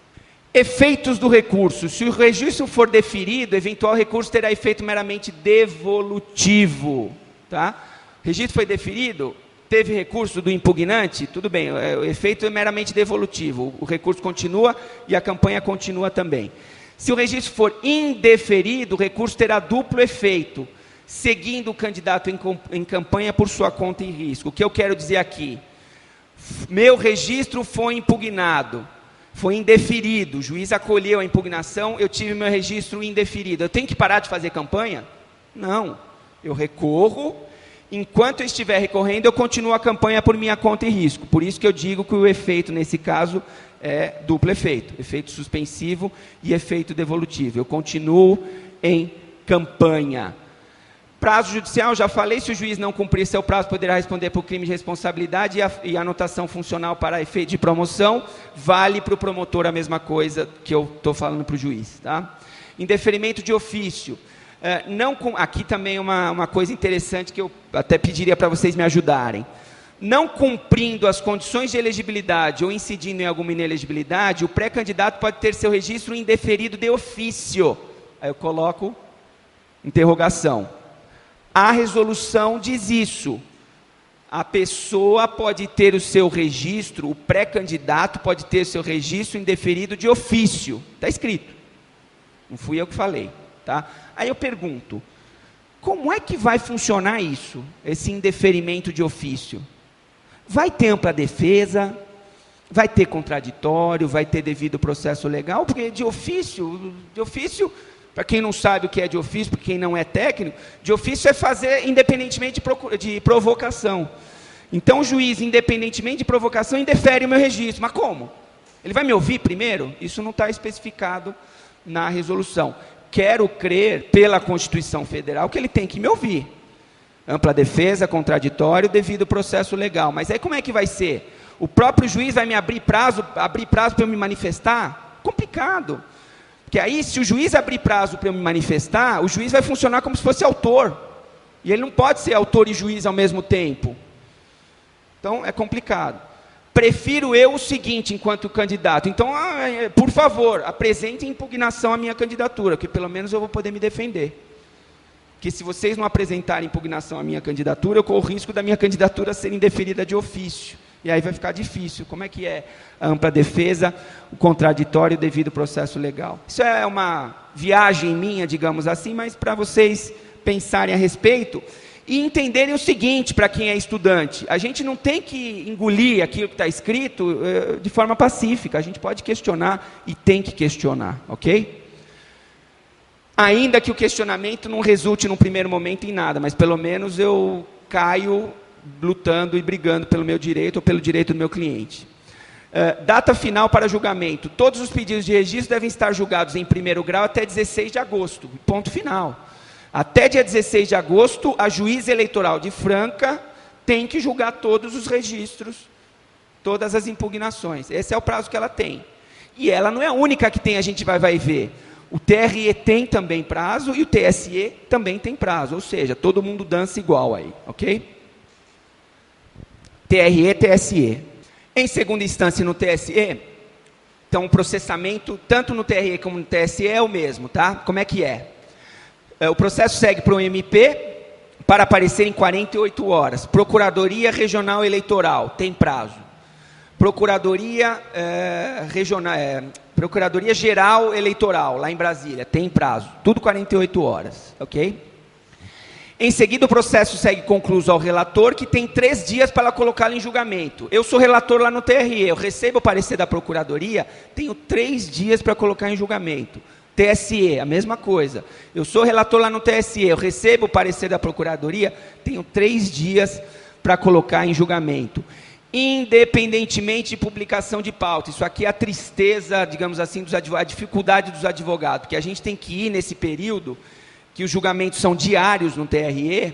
Efeitos do recurso. Se o registro for deferido, eventual recurso terá efeito meramente devolutivo. Tá? O registro foi deferido, teve recurso do impugnante, tudo bem, o efeito é meramente devolutivo. O recurso continua e a campanha continua também. Se o registro for indeferido, o recurso terá duplo efeito, seguindo o candidato em campanha por sua conta e risco. O que eu quero dizer aqui? Meu registro foi impugnado. Foi indeferido, o juiz acolheu a impugnação, eu tive meu registro indeferido. Eu tenho que parar de fazer campanha? Não. Eu recorro, enquanto eu estiver recorrendo, eu continuo a campanha por minha conta e risco. Por isso que eu digo que o efeito, nesse caso, é duplo efeito. Efeito suspensivo e efeito devolutivo. Eu continuo em campanha. Prazo judicial, já falei, se o juiz não cumprir seu prazo, poderá responder por crime de responsabilidade e a anotação funcional para efeito de promoção vale para o promotor a mesma coisa que eu estou falando para o juiz. Tá? Indeferimento de ofício. Aqui também uma coisa interessante que eu até pediria para vocês me ajudarem. não cumprindo as condições de elegibilidade ou incidindo em alguma inelegibilidade, o pré-candidato pode ter seu registro indeferido de ofício. Aí eu coloco interrogação. A resolução diz isso. A pessoa pode ter o seu registro, o pré-candidato pode ter o seu registro indeferido de ofício. Está escrito. Não fui eu que falei. Tá? Aí eu pergunto, como é que vai funcionar isso, esse indeferimento de ofício? Vai ter ampla defesa, vai ter contraditório, vai ter devido processo legal, porque de ofício, para quem não sabe o que é de ofício, para quem não é técnico, de ofício é fazer independentemente de provocação. Então o juiz, independentemente de provocação, indefere o meu registro. Mas como? Ele vai me ouvir primeiro? Isso não está especificado na resolução. Quero crer, pela Constituição Federal, que ele tem que me ouvir. Ampla defesa, contraditório, devido processo legal. Mas aí como é que vai ser? O próprio juiz vai me abrir prazo para eu me manifestar? Complicado. Porque aí, se o juiz abrir prazo para eu me manifestar, o juiz vai funcionar como se fosse autor. E ele não pode ser autor e juiz ao mesmo tempo. Então, é complicado. Prefiro eu o seguinte, enquanto candidato. Então, por favor, apresente em impugnação a minha candidatura, que pelo menos eu vou poder me defender. Porque se vocês não apresentarem impugnação à minha candidatura, eu corro o risco da minha candidatura ser indeferida de ofício. E aí vai ficar difícil. Como é que é a ampla defesa, o contraditório devido processo legal? Isso é uma viagem minha, digamos assim, mas para vocês pensarem a respeito e entenderem o seguinte, para quem é estudante, a gente não tem que engolir aquilo que está escrito de forma pacífica, a gente pode questionar e tem que questionar, ok? Ainda que o questionamento não resulte num primeiro momento em nada, mas pelo menos eu caio lutando e brigando pelo meu direito ou pelo direito do meu cliente. Data final para julgamento. Todos os pedidos de registro devem estar julgados em primeiro grau até 16 de agosto. Ponto final. Até dia 16 de agosto, a juíza eleitoral de Franca tem que julgar todos os registros, todas as impugnações. Esse é o prazo que ela tem. E ela não é a única que tem, a gente vai ver. O TRE tem também prazo e o TSE também tem prazo. Ou seja, todo mundo dança igual aí, ok? TRE, TSE. Em segunda instância no TSE, então o processamento, tanto no TRE como no TSE, é o mesmo, tá? Como é que é? O processo segue para o MP, para aparecer em 48 horas. Procuradoria Regional Eleitoral, tem prazo. Procuradoria Procuradoria Geral Eleitoral, lá em Brasília, tem prazo. Tudo 48 horas, ok? Em seguida, o processo segue concluso ao relator, que tem 3 dias para colocá-lo em julgamento. Eu sou relator lá no TRE, eu recebo o parecer da Procuradoria, tenho 3 dias para colocar em julgamento. TSE, a mesma coisa. Eu sou relator lá no TSE, eu recebo o parecer da Procuradoria, tenho 3 dias para colocar em julgamento. Independentemente de publicação de pauta. Isso aqui é a tristeza, digamos assim, dos advogados, a dificuldade dos advogados, que a gente tem que ir nesse período, que os julgamentos são diários no TRE,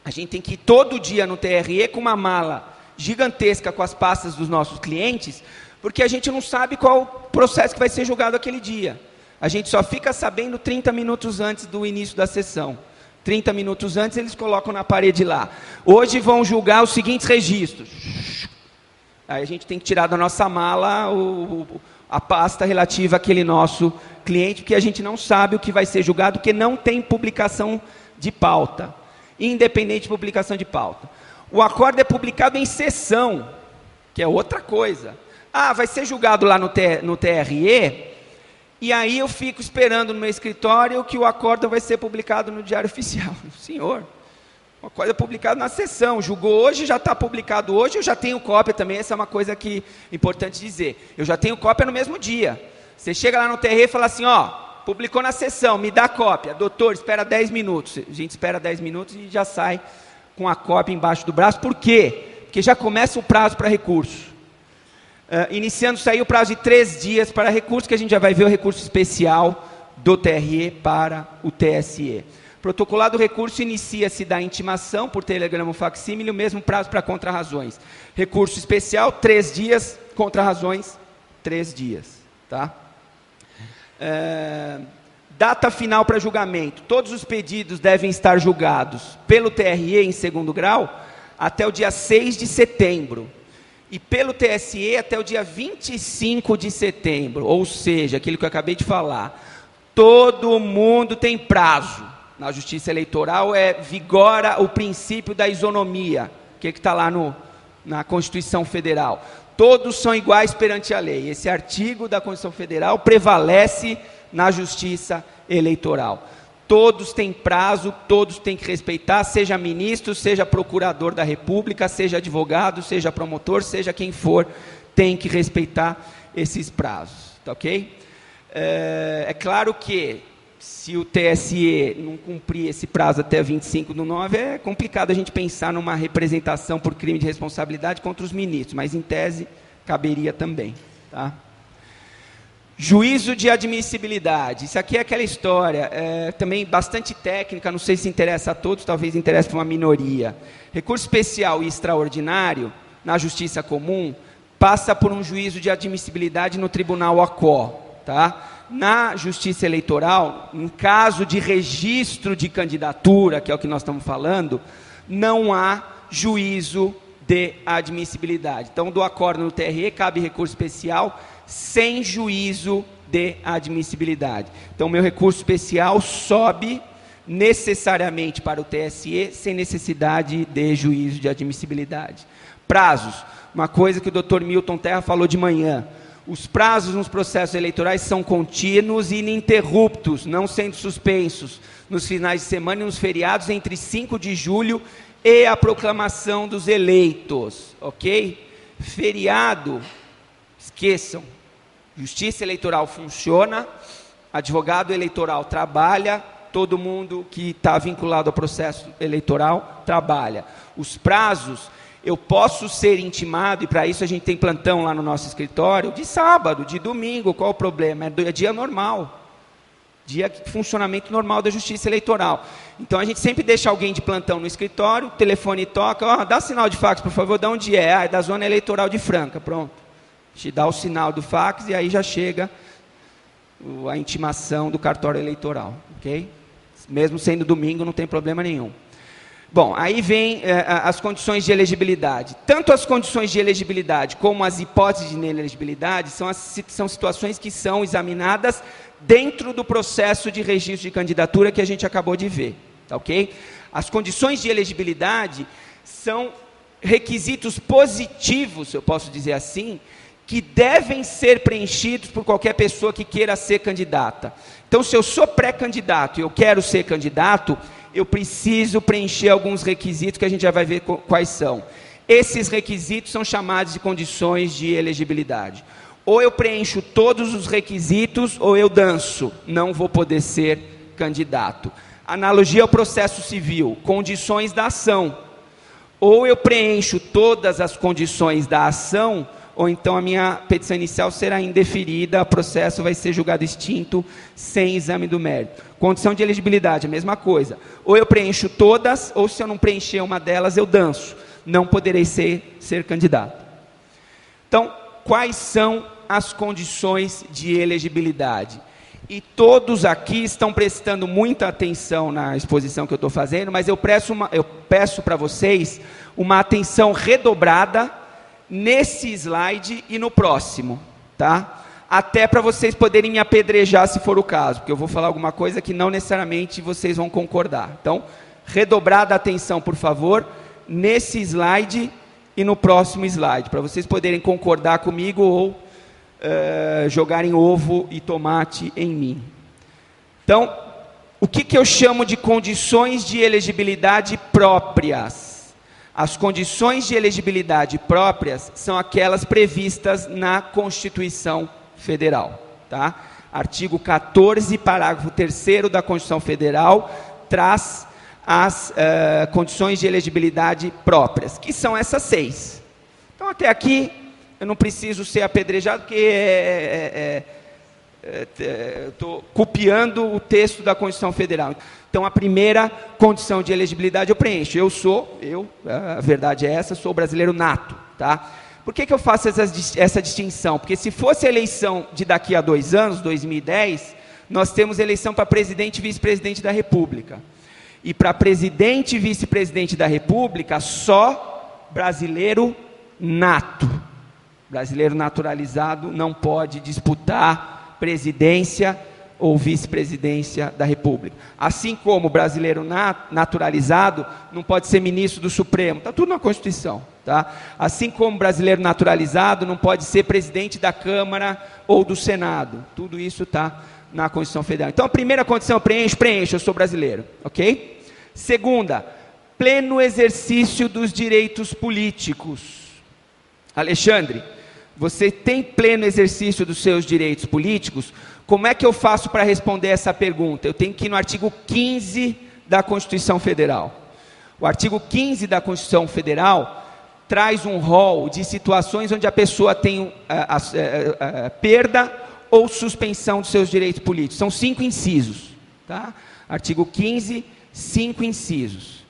a gente tem que ir todo dia no TRE com uma mala gigantesca com as pastas dos nossos clientes, porque a gente não sabe qual processo que vai ser julgado aquele dia. A gente só fica sabendo 30 minutos antes do início da sessão. 30 minutos antes eles colocam na parede lá. Hoje vão julgar os seguintes registros. Aí a gente tem que tirar da nossa mala a pasta relativa àquele nosso cliente, porque a gente não sabe o que vai ser julgado, porque não tem publicação de pauta. Independente de publicação de pauta. O acordo é publicado em sessão, que é outra coisa. Vai ser julgado lá no TRE, e aí eu fico esperando no meu escritório que o acordo vai ser publicado no Diário Oficial. Senhor, o acordo é publicado na sessão, julgou hoje, já está publicado hoje, eu já tenho cópia também, essa é uma coisa que é importante dizer. Eu já tenho cópia no mesmo dia. Você chega lá no TRE e fala assim, publicou na sessão, me dá cópia. Doutor, espera 10 minutos. A gente espera 10 minutos e já sai com a cópia embaixo do braço. Por quê? Porque já começa o prazo para recurso. Iniciando-se aí o prazo de 3 dias para recurso, que a gente já vai ver o recurso especial do TRE para o TSE. Protocolado o recurso, inicia-se da intimação por telegrama facsímile, o mesmo prazo para contrarrazões. Recurso especial, 3 dias, contrarrazões, 3 dias. Tá? Data final para julgamento. Todos os pedidos devem estar julgados pelo TRE em segundo grau até o dia 6 de setembro. E pelo TSE até o dia 25 de setembro. Ou seja, aquilo que eu acabei de falar. Todo mundo tem prazo. Na Justiça Eleitoral vigora o princípio da isonomia, que está lá na Constituição Federal. Todos são iguais perante a lei. Esse artigo da Constituição Federal prevalece na Justiça Eleitoral. Todos têm prazo, todos têm que respeitar, seja ministro, seja procurador da República, seja advogado, seja promotor, seja quem for, tem que respeitar esses prazos, tá ok? É claro que, se o TSE não cumprir esse prazo até 25/9, é complicado a gente pensar numa representação por crime de responsabilidade contra os ministros, mas em tese caberia também, tá? Juízo de admissibilidade, isso aqui é aquela história, também bastante técnica, não sei se interessa a todos, talvez interesse para uma minoria. Recurso especial e extraordinário, na Justiça Comum, passa por um juízo de admissibilidade no Tribunal ACO, tá? Na Justiça Eleitoral, em caso de registro de candidatura, que é o que nós estamos falando, não há juízo de admissibilidade. Então, do acordo no TRE, cabe recurso especial sem juízo de admissibilidade. Então, meu recurso especial sobe necessariamente para o TSE, sem necessidade de juízo de admissibilidade. Prazos, uma coisa que o Dr. Milton Terra falou de manhã. Os prazos nos processos eleitorais são contínuos e ininterruptos, não sendo suspensos, nos finais de semana e nos feriados entre 5 de julho e a proclamação dos eleitos, ok? Feriado, esqueçam. Justiça Eleitoral funciona, advogado eleitoral trabalha, todo mundo que está vinculado ao processo eleitoral trabalha. Os prazos, eu posso ser intimado, e para isso a gente tem plantão lá no nosso escritório, de sábado, de domingo, qual o problema? É dia normal, dia de funcionamento normal da Justiça Eleitoral. Então a gente sempre deixa alguém de plantão no escritório, o telefone toca, dá sinal de fax, por favor, de onde é? É da zona eleitoral de Franca, pronto. Te dá o sinal do fax e aí já chega a intimação do cartório eleitoral, ok? Mesmo sendo domingo, não tem problema nenhum. Bom, aí vem as condições de elegibilidade. Tanto as condições de elegibilidade como as hipóteses de inelegibilidade são situações que são examinadas dentro do processo de registro de candidatura que a gente acabou de ver, tá ok? As condições de elegibilidade são requisitos positivos, eu posso dizer assim, que devem ser preenchidos por qualquer pessoa que queira ser candidata. Então, se eu sou pré-candidato e eu quero ser candidato, eu preciso preencher alguns requisitos que a gente já vai ver quais são. Esses requisitos são chamados de condições de elegibilidade. Ou eu preencho todos os requisitos, ou eu danço, não vou poder ser candidato. Analogia ao processo civil, condições da ação. Ou eu preencho todas as condições da ação, ou então a minha petição inicial será indeferida, o processo vai ser julgado extinto, sem exame do mérito. Condição de elegibilidade, a mesma coisa. Ou eu preencho todas, ou se eu não preencher uma delas, eu danço. Não poderei ser candidato. Então, quais são as condições de elegibilidade? E todos aqui estão prestando muita atenção na exposição que eu estou fazendo, mas eu peço para vocês uma atenção redobrada nesse slide e no próximo, tá? Até para vocês poderem me apedrejar se for o caso, porque eu vou falar alguma coisa que não necessariamente vocês vão concordar. Então, redobrada atenção, por favor, nesse slide e no próximo slide, para vocês poderem concordar comigo ou jogarem ovo e tomate em mim. Então, o que eu chamo de condições de elegibilidade próprias? As condições de elegibilidade próprias são aquelas previstas na Constituição Federal, tá? Artigo 14, parágrafo 3º da Constituição Federal, traz as condições de elegibilidade próprias, que são essas 6. Então, até aqui, eu não preciso ser apedrejado, porque estou copiando o texto da Constituição Federal. Então, a primeira condição de elegibilidade eu preencho. A verdade é essa, sou brasileiro nato, tá? Por que eu faço essa distinção? Porque se fosse a eleição de daqui a 2 anos, 2010, nós temos eleição para presidente e vice-presidente da República. E para presidente e vice-presidente da República, só brasileiro nato. Brasileiro naturalizado não pode disputar presidência ou vice-presidência da República. Assim como brasileiro naturalizado não pode ser ministro do Supremo. Está tudo na Constituição. Tá? Assim como brasileiro naturalizado não pode ser presidente da Câmara ou do Senado. Tudo isso está na Constituição Federal. Então, a primeira condição, preenche, eu sou brasileiro. Ok? Segunda, pleno exercício dos direitos políticos. Alexandre, você tem pleno exercício dos seus direitos políticos? Como é que eu faço para responder essa pergunta? Eu tenho que ir no artigo 15 da Constituição Federal. O artigo 15 da Constituição Federal traz um rol de situações onde a pessoa tem perda ou suspensão dos seus direitos políticos. São 5 incisos. Tá? Artigo 15, 5 incisos.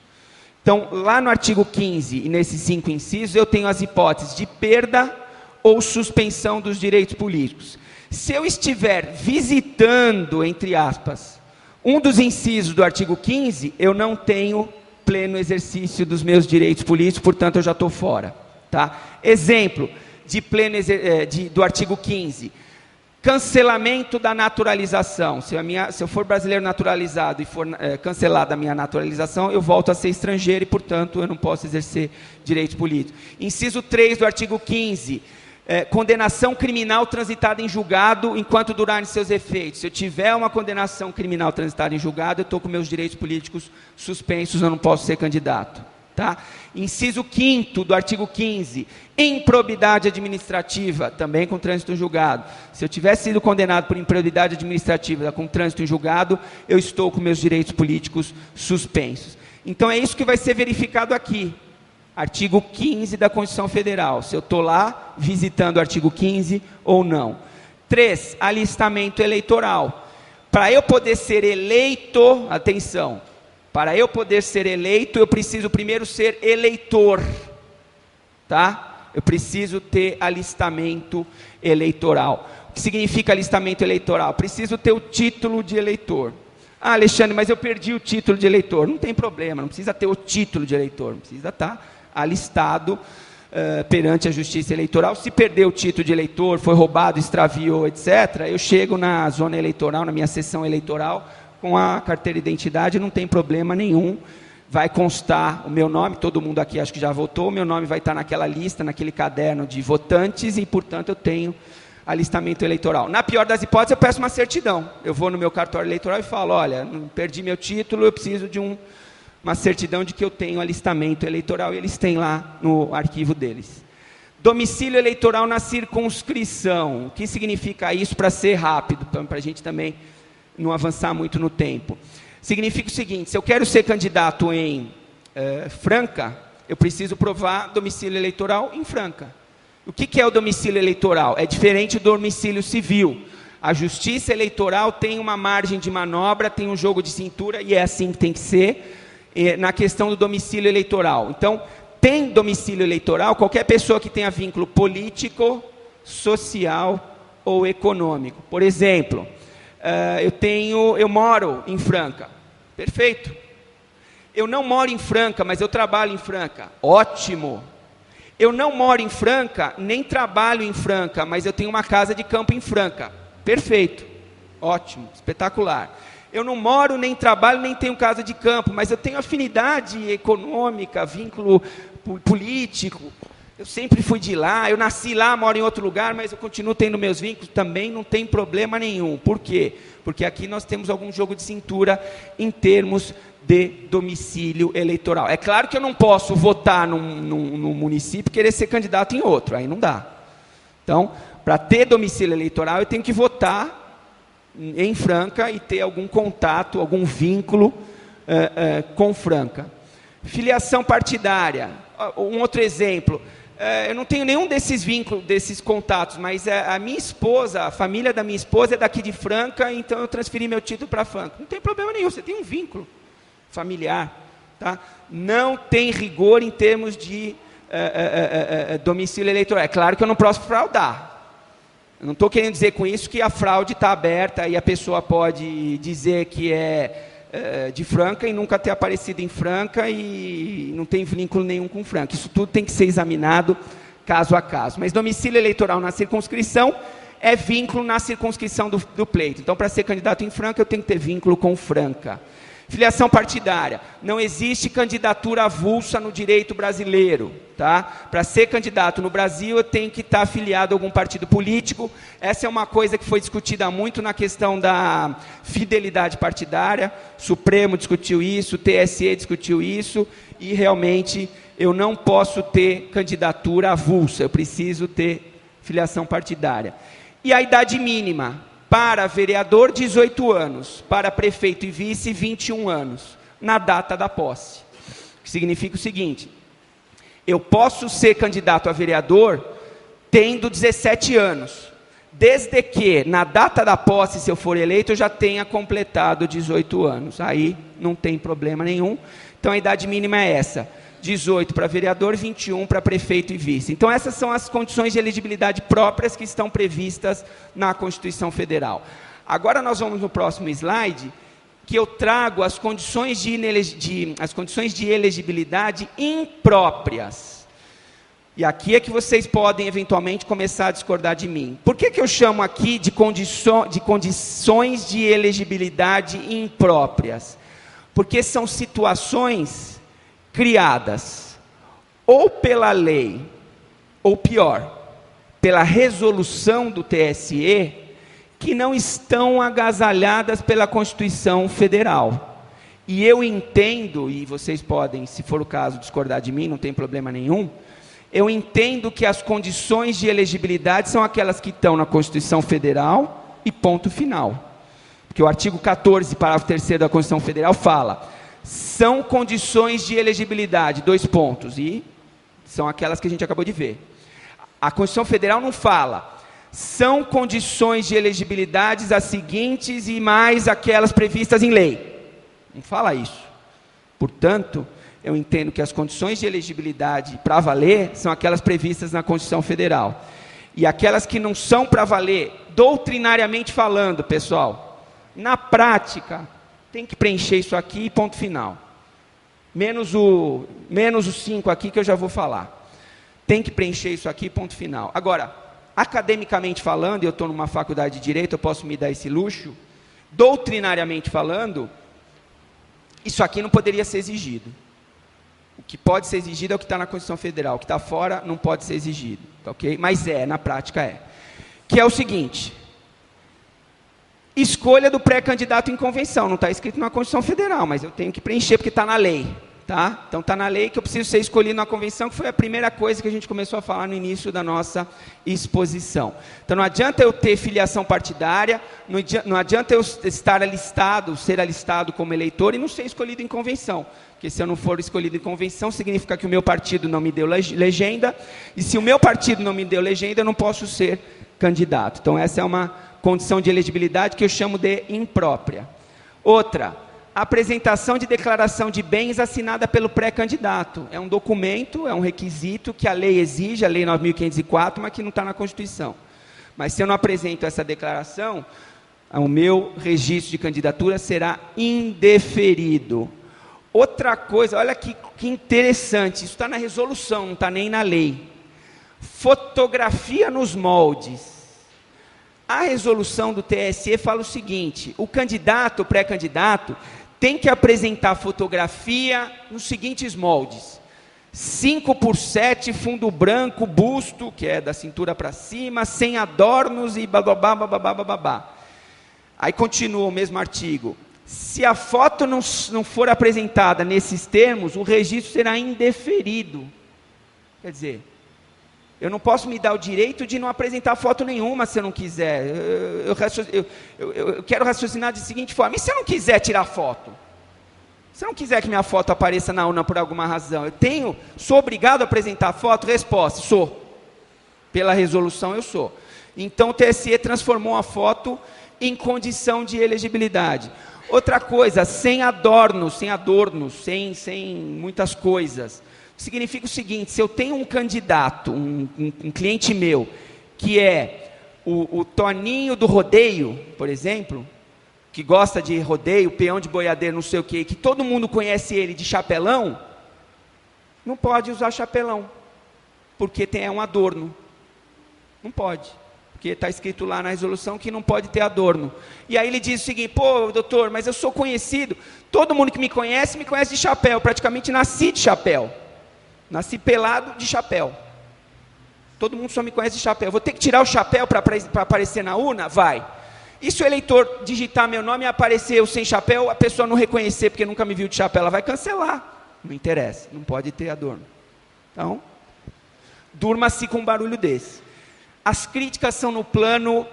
Então, lá no artigo 15 e nesses 5 incisos, eu tenho as hipóteses de perda ou suspensão dos direitos políticos. Se eu estiver visitando, entre aspas, um dos incisos do artigo 15, eu não tenho pleno exercício dos meus direitos políticos, portanto eu já estou fora. Tá? Exemplo do artigo 15, cancelamento da naturalização. Se eu for brasileiro naturalizado e for cancelada a minha naturalização, eu volto a ser estrangeiro e, portanto, eu não posso exercer direitos políticos. Inciso 3 do artigo 15, condenação criminal transitada em julgado enquanto durarem seus efeitos. Se eu tiver uma condenação criminal transitada em julgado, eu estou com meus direitos políticos suspensos, eu não posso ser candidato. Tá? Inciso 5º do artigo 15, improbidade administrativa, também com trânsito em julgado. Se eu tivesse sido condenado por improbidade administrativa com trânsito em julgado, eu estou com meus direitos políticos suspensos. Então é isso que vai ser verificado aqui. Artigo 15 da Constituição Federal, se eu estou lá visitando o artigo 15 ou não. 3, alistamento eleitoral. Para eu poder ser eleito, atenção, para eu poder ser eleito, eu preciso primeiro ser eleitor. Tá? Eu preciso ter alistamento eleitoral. O que significa alistamento eleitoral? Preciso ter o título de eleitor. Ah, Alexandre, mas eu perdi o título de eleitor. Não tem problema, não precisa ter o título de eleitor, não precisa estar alistado perante a Justiça Eleitoral. Se perder o título de eleitor, foi roubado, extraviou, etc., eu chego na zona eleitoral, na minha sessão eleitoral, com a carteira de identidade, não tem problema nenhum, vai constar o meu nome, todo mundo aqui acho que já votou, o meu nome vai estar naquela lista, naquele caderno de votantes, e, portanto, eu tenho alistamento eleitoral. Na pior das hipóteses, eu peço uma certidão. Eu vou no meu cartório eleitoral e falo, olha, perdi meu título, eu preciso de uma certidão de que eu tenho alistamento eleitoral, e eles têm lá no arquivo deles. Domicílio eleitoral na circunscrição. O que significa isso, para ser rápido, para a gente também não avançar muito no tempo? Significa o seguinte, se eu quero ser candidato em Franca, eu preciso provar domicílio eleitoral em Franca. O que é o domicílio eleitoral? É diferente do domicílio civil. A Justiça Eleitoral tem uma margem de manobra, tem um jogo de cintura, e é assim que tem que ser, na questão do domicílio eleitoral. Então, tem domicílio eleitoral qualquer pessoa que tenha vínculo político, social ou econômico. Por exemplo, eu moro em Franca. Perfeito. Eu não moro em Franca, mas eu trabalho em Franca. Ótimo. Eu não moro em Franca, nem trabalho em Franca, mas eu tenho uma casa de campo em Franca. Perfeito. Ótimo. Espetacular. Eu não moro, nem trabalho, nem tenho casa de campo, mas eu tenho afinidade econômica, vínculo político. Eu sempre fui de lá, eu nasci lá, moro em outro lugar, mas eu continuo tendo meus vínculos, também não tem problema nenhum. Por quê? Porque aqui nós temos algum jogo de cintura em termos de domicílio eleitoral. É claro que eu não posso votar num município e querer ser candidato em outro, aí não dá. Então, para ter domicílio eleitoral, eu tenho que votar em Franca e ter algum contato, algum vínculo com Franca. Filiação partidária. Um outro exemplo. Eu não tenho nenhum desses vínculos, desses contatos, mas a minha esposa, a família da minha esposa é daqui de Franca, então eu transferi meu título para Franca. Não tem problema nenhum, você tem um vínculo familiar. Tá? Não tem rigor em termos de domicílio eleitoral. É claro que eu não posso fraudar. Eu não estou querendo dizer com isso que a fraude está aberta e a pessoa pode dizer que é de Franca e nunca ter aparecido em Franca e não tem vínculo nenhum com Franca. Isso tudo tem que ser examinado caso a caso. Mas domicílio eleitoral na circunscrição é vínculo na circunscrição do pleito. Então, para ser candidato em Franca, eu tenho que ter vínculo com Franca. Filiação partidária. Não existe candidatura avulsa no direito brasileiro. Tá? Para ser candidato no Brasil, eu tenho que estar afiliado a algum partido político. Essa é uma coisa que foi discutida muito na questão da fidelidade partidária. O Supremo discutiu isso, o TSE discutiu isso, e realmente eu não posso ter candidatura avulsa, eu preciso ter filiação partidária. E a idade mínima, para vereador, 18 anos, para prefeito e vice, 21 anos, na data da posse. O que significa o seguinte: eu posso ser candidato a vereador tendo 17 anos, desde que, na data da posse, se eu for eleito, eu já tenha completado 18 anos. Aí não tem problema nenhum. Então a idade mínima é essa: 18 para vereador, 21 para prefeito e vice. Então essas são as condições de elegibilidade próprias que estão previstas na Constituição Federal. Agora nós vamos no próximo slide, que eu trago as condições de elegibilidade impróprias. E aqui é que vocês podem eventualmente começar a discordar de mim. Por que eu chamo aqui de condições de elegibilidade impróprias? Porque são situações criadas ou pela lei, ou pior, pela resolução do TSE, que não estão agasalhadas pela Constituição Federal. E eu entendo, e vocês podem, se for o caso, discordar de mim, não tem problema nenhum, eu entendo que as condições de elegibilidade são aquelas que estão na Constituição Federal e ponto final. Porque o artigo 14, parágrafo 3º da Constituição Federal fala: são condições de elegibilidade, 2 pontos, e são aquelas que a gente acabou de ver. A Constituição Federal não fala: são condições de elegibilidade as seguintes e mais aquelas previstas em lei. Não fala isso. Portanto, eu entendo que as condições de elegibilidade para valer são aquelas previstas na Constituição Federal. E aquelas que não são para valer, doutrinariamente falando, pessoal, na prática, tem que preencher isso aqui e ponto final. Menos o 5 aqui que eu já vou falar. Tem que preencher isso aqui e ponto final. Agora, academicamente falando, eu estou numa faculdade de Direito, eu posso me dar esse luxo, doutrinariamente falando, isso aqui não poderia ser exigido. O que pode ser exigido é o que está na Constituição Federal, o que está fora não pode ser exigido. Okay? Mas na prática é. Que é o seguinte: escolha do pré-candidato em convenção. Não está escrito na Constituição Federal, mas eu tenho que preencher porque está na lei. Tá? Então está na lei que eu preciso ser escolhido na convenção, que foi a primeira coisa que a gente começou a falar no início da nossa exposição. Então não adianta eu ter filiação partidária, não adianta eu estar alistado, ser alistado como eleitor e não ser escolhido em convenção. Porque se eu não for escolhido em convenção, significa que o meu partido não me deu legenda, e se o meu partido não me deu legenda, eu não posso ser candidato. Então essa é uma condição de elegibilidade que eu chamo de imprópria. Outra: apresentação de declaração de bens assinada pelo pré-candidato. É um documento, é um requisito que a lei exige, a lei 9.504, mas que não está na Constituição. Mas se eu não apresento essa declaração, o meu registro de candidatura será indeferido. Outra coisa, olha que interessante, isso está na resolução, não está nem na lei. Fotografia nos moldes. A resolução do TSE fala o seguinte: o candidato, o pré-candidato, tem que apresentar fotografia nos seguintes moldes: 5x7, fundo branco, busto, que é da cintura para cima, sem adornos e bababá, bababá, bababá. Aí continua o mesmo artigo: se a foto não for apresentada nesses termos, o registro será indeferido. Quer dizer, eu não posso me dar o direito de não apresentar foto nenhuma se eu não quiser. Eu quero raciocinar da seguinte forma: e se eu não quiser tirar foto? Se eu não quiser que minha foto apareça na urna por alguma razão, sou obrigado a apresentar foto? Resposta: sou. Pela resolução eu sou. Então o TSE transformou a foto em condição de elegibilidade. Outra coisa: sem adornos, sem muitas coisas. Significa o seguinte: se eu tenho um candidato, um cliente meu, que é o Toninho do rodeio, por exemplo, que gosta de rodeio, peão de boiadeiro, não sei o quê, que todo mundo conhece ele de chapelão, não pode usar chapelão, porque é um adorno. Não pode, porque está escrito lá na resolução que não pode ter adorno. E aí ele diz o seguinte: pô, doutor, mas eu sou conhecido, todo mundo que me conhece de chapéu, praticamente nasci de chapéu, nasci pelado de chapéu. Todo mundo só me conhece de chapéu. Vou ter que tirar o chapéu para aparecer na urna? Vai. E se o eleitor digitar meu nome e aparecer eu sem chapéu, a pessoa não reconhecer porque nunca me viu de chapéu, ela vai cancelar. Não interessa, não pode ter adorno. Então, durma-se com um barulho desse. As críticas são no plano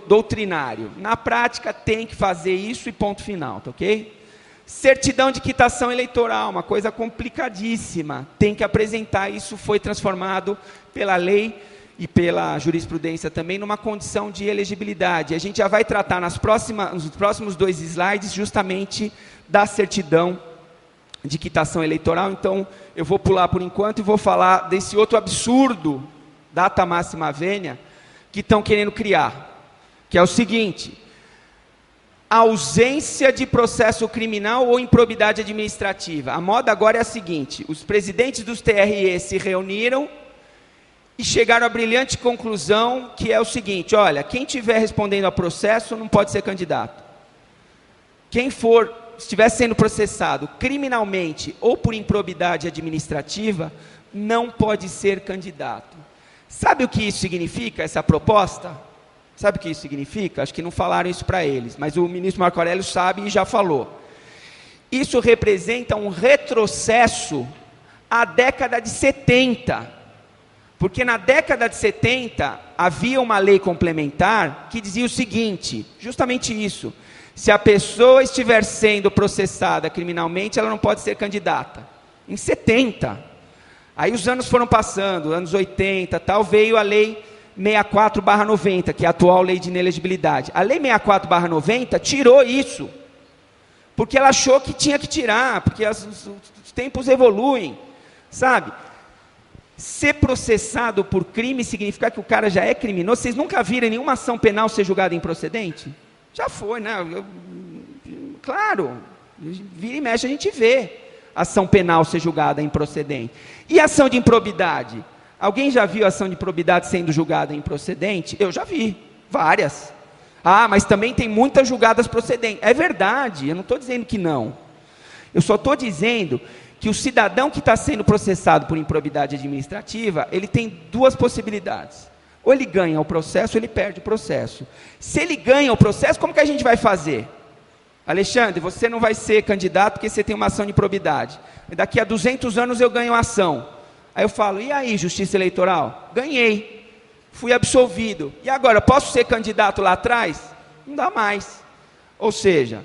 doutrinário. Na prática tem que fazer isso e ponto final, tá ok? Certidão de quitação eleitoral, uma coisa complicadíssima. Tem que apresentar, isso foi transformado pela lei e pela jurisprudência também numa condição de elegibilidade. A gente já vai tratar nos próximos 2 slides justamente da certidão de quitação eleitoral. Então, eu vou pular por enquanto e vou falar desse outro absurdo, data máxima vênia, que estão querendo criar, que é o seguinte: ausência de processo criminal ou improbidade administrativa. A moda agora é a seguinte: os presidentes dos TRE se reuniram e chegaram à brilhante conclusão, que é o seguinte: olha, quem estiver respondendo a processo não pode ser candidato. Quem estiver sendo processado criminalmente ou por improbidade administrativa, não pode ser candidato. Sabe o que isso significa, essa proposta? Sabe o que isso significa? Acho que não falaram isso para eles, mas o ministro Marco Aurélio sabe e já falou. Isso representa um retrocesso à década de 70. Porque na década de 70, havia uma lei complementar que dizia o seguinte, justamente isso: se a pessoa estiver sendo processada criminalmente, ela não pode ser candidata. Em 70. Aí os anos foram passando, anos 80, tal, veio a lei 64/90, que é a atual lei de inelegibilidade. A lei 64/90 tirou isso, porque ela achou que tinha que tirar, porque os tempos evoluem, sabe? Ser processado por crime significa que o cara já é criminoso. Vocês nunca viram nenhuma ação penal ser julgada improcedente? Já foi, né? Claro, vira e mexe a gente vê ação penal ser julgada improcedente. E ação de improbidade? Alguém já viu ação de improbidade sendo julgada improcedente? Eu já vi, várias. Ah, mas também tem muitas julgadas procedentes. É verdade, eu não estou dizendo que não. Eu só estou dizendo que o cidadão que está sendo processado por improbidade administrativa, ele tem 2 possibilidades. Ou ele ganha o processo, ou ele perde o processo. Se ele ganha o processo, como que a gente vai fazer? Alexandre, você não vai ser candidato porque você tem uma ação de improbidade. Daqui a 200 anos eu ganho a ação. Aí eu falo: e aí, justiça eleitoral? Ganhei, fui absolvido. E agora, posso ser candidato lá atrás? Não dá mais. Ou seja,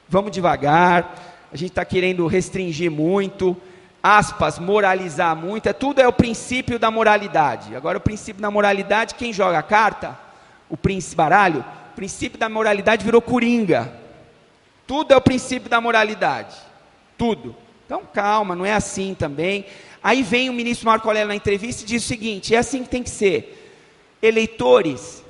vamos devagar, a gente está querendo restringir muito, aspas, moralizar muito, tudo é o princípio da moralidade. Agora, o princípio da moralidade, quem joga a carta, o príncipe baralho, o princípio da moralidade virou coringa. Tudo é o princípio da moralidade, tudo. Então, calma, não é assim também. Aí vem o ministro Marco Aurélio na entrevista e diz o seguinte: é assim que tem que ser. Eleitores,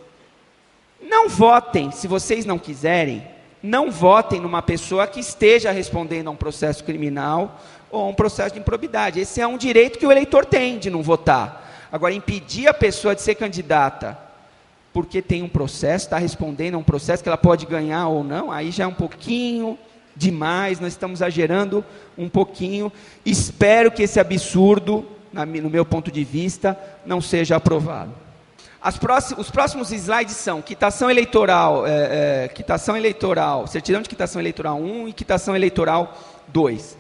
não votem, se vocês não quiserem, não votem numa pessoa que esteja respondendo a um processo criminal ou a um processo de improbidade. Esse é um direito que o eleitor tem de não votar. Agora, impedir a pessoa de ser candidata porque tem um processo, está respondendo a um processo que ela pode ganhar ou não, aí já é um pouquinho demais, nós estamos exagerando um pouquinho. Espero que esse absurdo, no meu ponto de vista, não seja aprovado. Os próximos slides são quitação eleitoral, certidão de quitação eleitoral 1 e quitação eleitoral 2.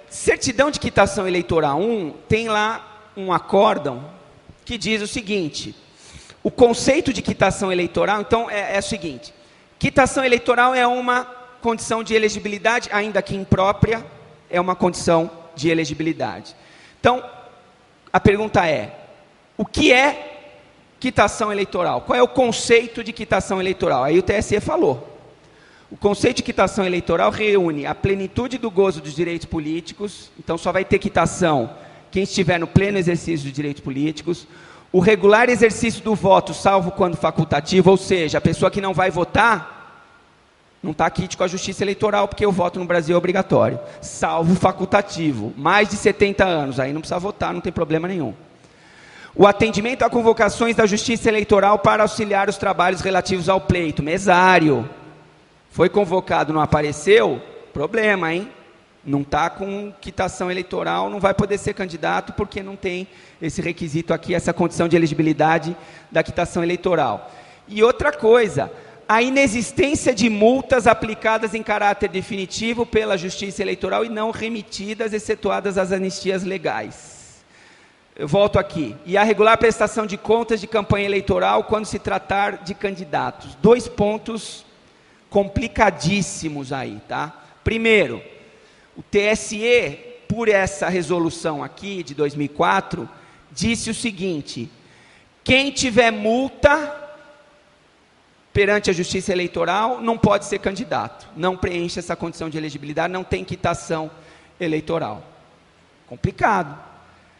Certidão de quitação eleitoral 1 tem lá um acórdão que diz o seguinte: o conceito de quitação eleitoral, então, é o seguinte: quitação eleitoral é uma condição de elegibilidade, ainda que imprópria, é uma condição de elegibilidade. Então, a pergunta é: o que é quitação eleitoral? Qual é o conceito de quitação eleitoral? Aí o TSE falou. O conceito de quitação eleitoral reúne a plenitude do gozo dos direitos políticos, então só vai ter quitação quem estiver no pleno exercício dos direitos políticos, O regular exercício do voto, salvo quando facultativo, ou seja, a pessoa que não vai votar, não está quite com a justiça eleitoral, porque o voto no Brasil é obrigatório, salvo facultativo, mais de 70 anos, aí não precisa votar, não tem problema nenhum. O atendimento a convocações da justiça eleitoral para auxiliar os trabalhos relativos ao pleito, mesário. Foi convocado, não apareceu? Problema, hein? Não está com quitação eleitoral, não vai poder ser candidato, porque não tem esse requisito aqui, essa condição de elegibilidade da quitação eleitoral. E outra coisa, a inexistência de multas aplicadas em caráter definitivo pela Justiça Eleitoral e não remitidas, excetuadas as anistias legais. Eu volto aqui. E a regular prestação de contas de campanha eleitoral quando se tratar de candidatos. 2 pontos complicadíssimos aí, tá? Primeiro, o TSE, por essa resolução aqui de 2004, disse o seguinte: quem tiver multa perante a Justiça Eleitoral não pode ser candidato, não preenche essa condição de elegibilidade, não tem quitação eleitoral. Complicado.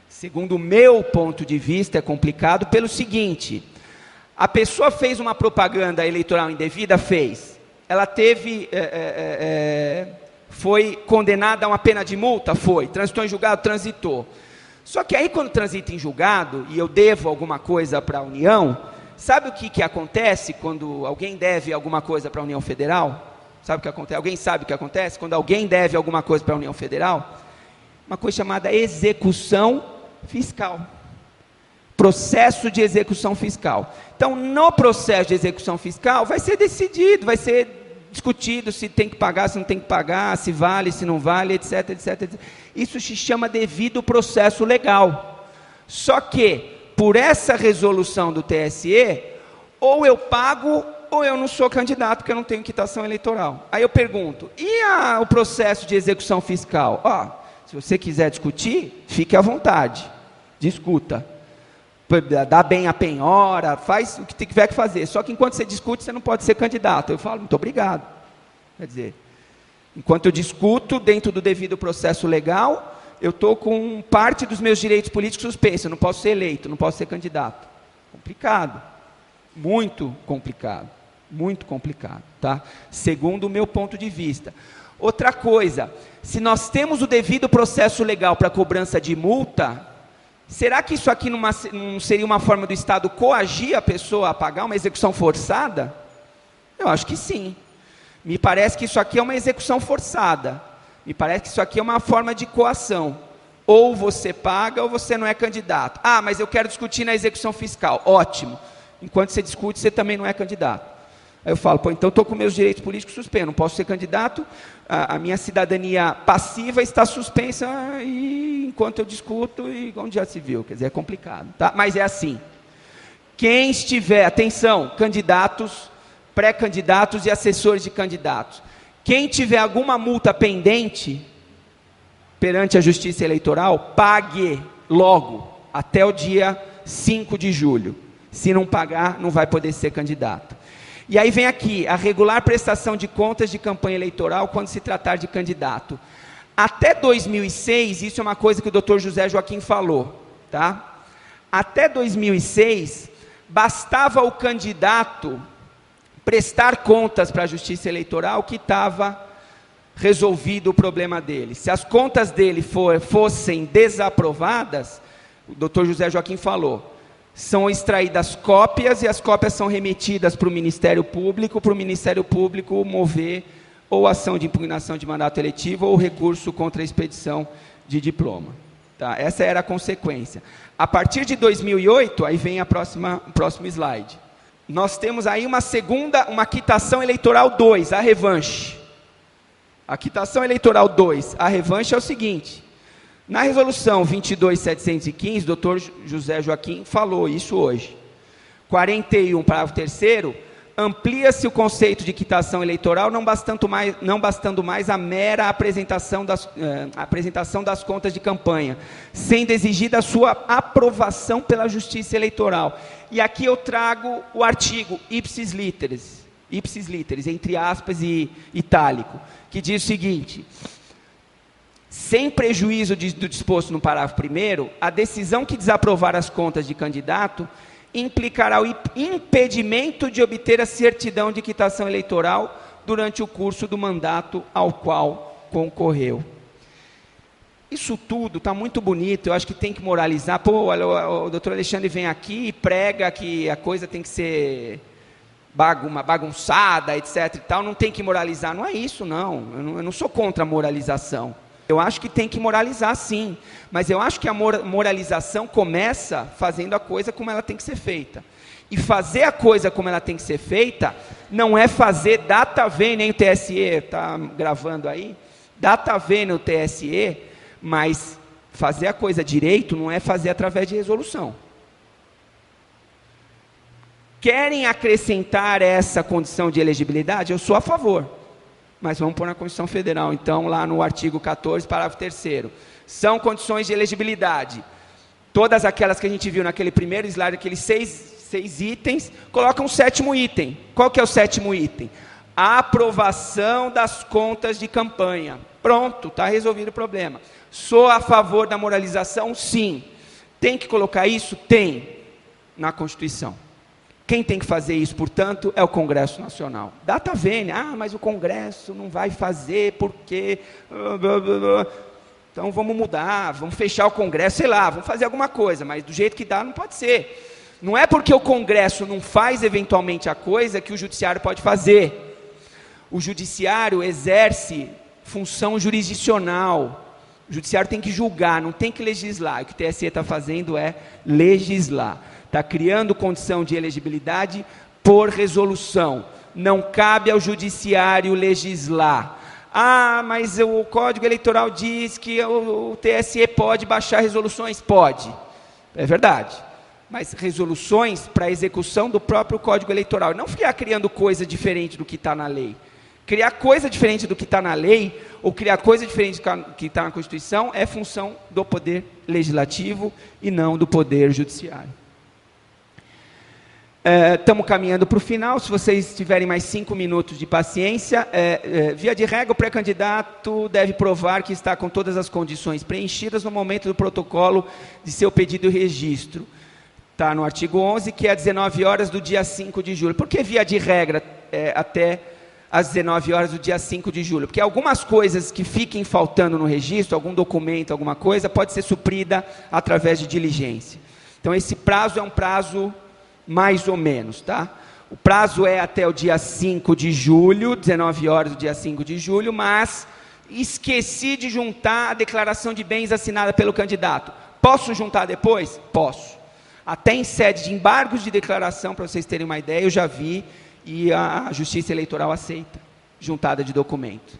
Segundo o meu ponto de vista, é complicado pelo seguinte: a pessoa fez uma propaganda eleitoral indevida? Fez. Ela teve, foi condenada a uma pena de multa? Foi. Transitou em julgado? Transitou. Só que aí, quando transita em julgado, e eu devo alguma coisa para a União, sabe o que acontece quando alguém deve alguma coisa para a União Federal? Sabe o que acontece? Alguém sabe o que acontece? Quando alguém deve alguma coisa para a União Federal? Uma coisa chamada execução fiscal. Processo de execução fiscal. Então, no processo de execução fiscal, vai ser decidido, vai ser discutido se tem que pagar, se não tem que pagar, se vale, se não vale, etc, etc, etc. Isso se chama devido processo legal. Só que, por essa resolução do TSE, ou eu pago, ou eu não sou candidato, porque eu não tenho quitação eleitoral. Aí eu pergunto, e o processo de execução fiscal? Se você quiser discutir, fique à vontade, discuta. Dá bem a penhora, faz o que tiver que fazer. Só que enquanto você discute, você não pode ser candidato. Eu falo, muito obrigado. Quer dizer, enquanto eu discuto dentro do devido processo legal, eu estou com parte dos meus direitos políticos suspensos. Eu não posso ser eleito, não posso ser candidato. Complicado. Muito complicado. Muito complicado, tá? Segundo o meu ponto de vista. Outra coisa, se nós temos o devido processo legal para cobrança de multa, será que isso aqui não seria uma forma do Estado coagir a pessoa a pagar uma execução forçada? Eu acho que sim. Me parece que isso aqui é uma execução forçada. Me parece que isso aqui é uma forma de coação. Ou você paga ou você não é candidato. Mas eu quero discutir na execução fiscal. Ótimo. Enquanto você discute, você também não é candidato. Aí eu falo, então estou com meus direitos políticos suspensos, não posso ser candidato, a minha cidadania passiva está suspensa, e enquanto eu discuto, e onde já se viu, quer dizer, é complicado, tá? Mas é assim, quem estiver, atenção, candidatos, pré-candidatos e assessores de candidatos, quem tiver alguma multa pendente perante a Justiça Eleitoral, pague logo, até o dia 5 de julho, se não pagar, não vai poder ser candidato. E aí vem aqui, a regular prestação de contas de campanha eleitoral quando se tratar de candidato. Até 2006, isso é uma coisa que o Dr. José Joaquim falou, tá? Até 2006, bastava o candidato prestar contas para a Justiça Eleitoral que estava resolvido o problema dele. Se as contas dele fossem desaprovadas, o Dr. José Joaquim falou, são extraídas cópias e as cópias são remetidas para o Ministério Público mover ou ação de impugnação de mandato eletivo ou recurso contra a expedição de diploma. Tá? Essa era a consequência. A partir de 2008, aí vem o próximo slide. Nós temos aí uma quitação eleitoral 2, a revanche. A quitação eleitoral 2, a revanche é o seguinte: na resolução 22.715, o Dr. José Joaquim falou isso hoje. 41, parágrafo 3º, amplia-se o conceito de quitação eleitoral, não bastando mais a mera apresentação das contas de campanha, sendo exigida a sua aprovação pela Justiça Eleitoral. E aqui eu trago o artigo ipsis literis, entre aspas e itálico, que diz o seguinte: sem prejuízo do disposto no parágrafo 1º, a decisão que desaprovar as contas de candidato implicará o impedimento de obter a certidão de quitação eleitoral durante o curso do mandato ao qual concorreu. Isso tudo está muito bonito, eu acho que tem que moralizar. Pô, o doutor Alexandre vem aqui e prega que a coisa tem que ser bagunçada, etc. e tal, não tem que moralizar. Não é isso, não. Eu não sou contra a moralização. Eu acho que tem que moralizar, sim. Mas eu acho que a moralização começa fazendo a coisa como ela tem que ser feita. E fazer a coisa como ela tem que ser feita não é fazer data vênia, nem o TSE está gravando aí, data vênia o TSE, mas fazer a coisa direito não é fazer através de resolução. Querem acrescentar essa condição de elegibilidade? Eu sou a favor. Mas vamos pôr na Constituição Federal, então, lá no artigo 14, parágrafo 3º. São condições de elegibilidade. Todas aquelas que a gente viu naquele primeiro slide, aqueles seis itens, colocam o 7º item. Qual que é o 7º item? A aprovação das contas de campanha. Pronto, está resolvido o problema. Sou a favor da moralização? Sim. Tem que colocar isso? Tem, na Constituição. Quem tem que fazer isso, portanto, é o Congresso Nacional. Data vênia, mas o Congresso não vai fazer porque... Então vamos mudar, vamos fechar o Congresso, sei lá, vamos fazer alguma coisa, mas do jeito que dá não pode ser. Não é porque o Congresso não faz eventualmente a coisa que o Judiciário pode fazer. O Judiciário exerce função jurisdicional. O Judiciário tem que julgar, não tem que legislar. O que o TSE está fazendo é legislar. Está criando condição de elegibilidade por resolução. Não cabe ao Judiciário legislar. Mas o Código Eleitoral diz que o TSE pode baixar resoluções? Pode. É verdade. Mas resoluções para execução do próprio Código Eleitoral. Não ficar criando coisa diferente do que está na lei. Criar coisa diferente do que está na lei, ou criar coisa diferente do que está na Constituição, é função do Poder Legislativo e não do Poder Judiciário. Estamos caminhando para o final. Se vocês tiverem mais 5 minutos de paciência, via de regra, o pré-candidato deve provar que está com todas as condições preenchidas no momento do protocolo de seu pedido e registro. Está no artigo 11, que é às 19 horas do dia 5 de julho. Por que via de regra até às 19 horas do dia 5 de julho? Porque algumas coisas que fiquem faltando no registro, algum documento, alguma coisa, pode ser suprida através de diligência. Então, esse prazo é um prazo... mais ou menos, tá? O prazo é até o dia 5 de julho, 19 horas do dia 5 de julho, mas esqueci de juntar a declaração de bens assinada pelo candidato. Posso juntar depois? Posso. Até em sede de embargos de declaração, para vocês terem uma ideia, eu já vi e a Justiça Eleitoral aceita juntada de documento.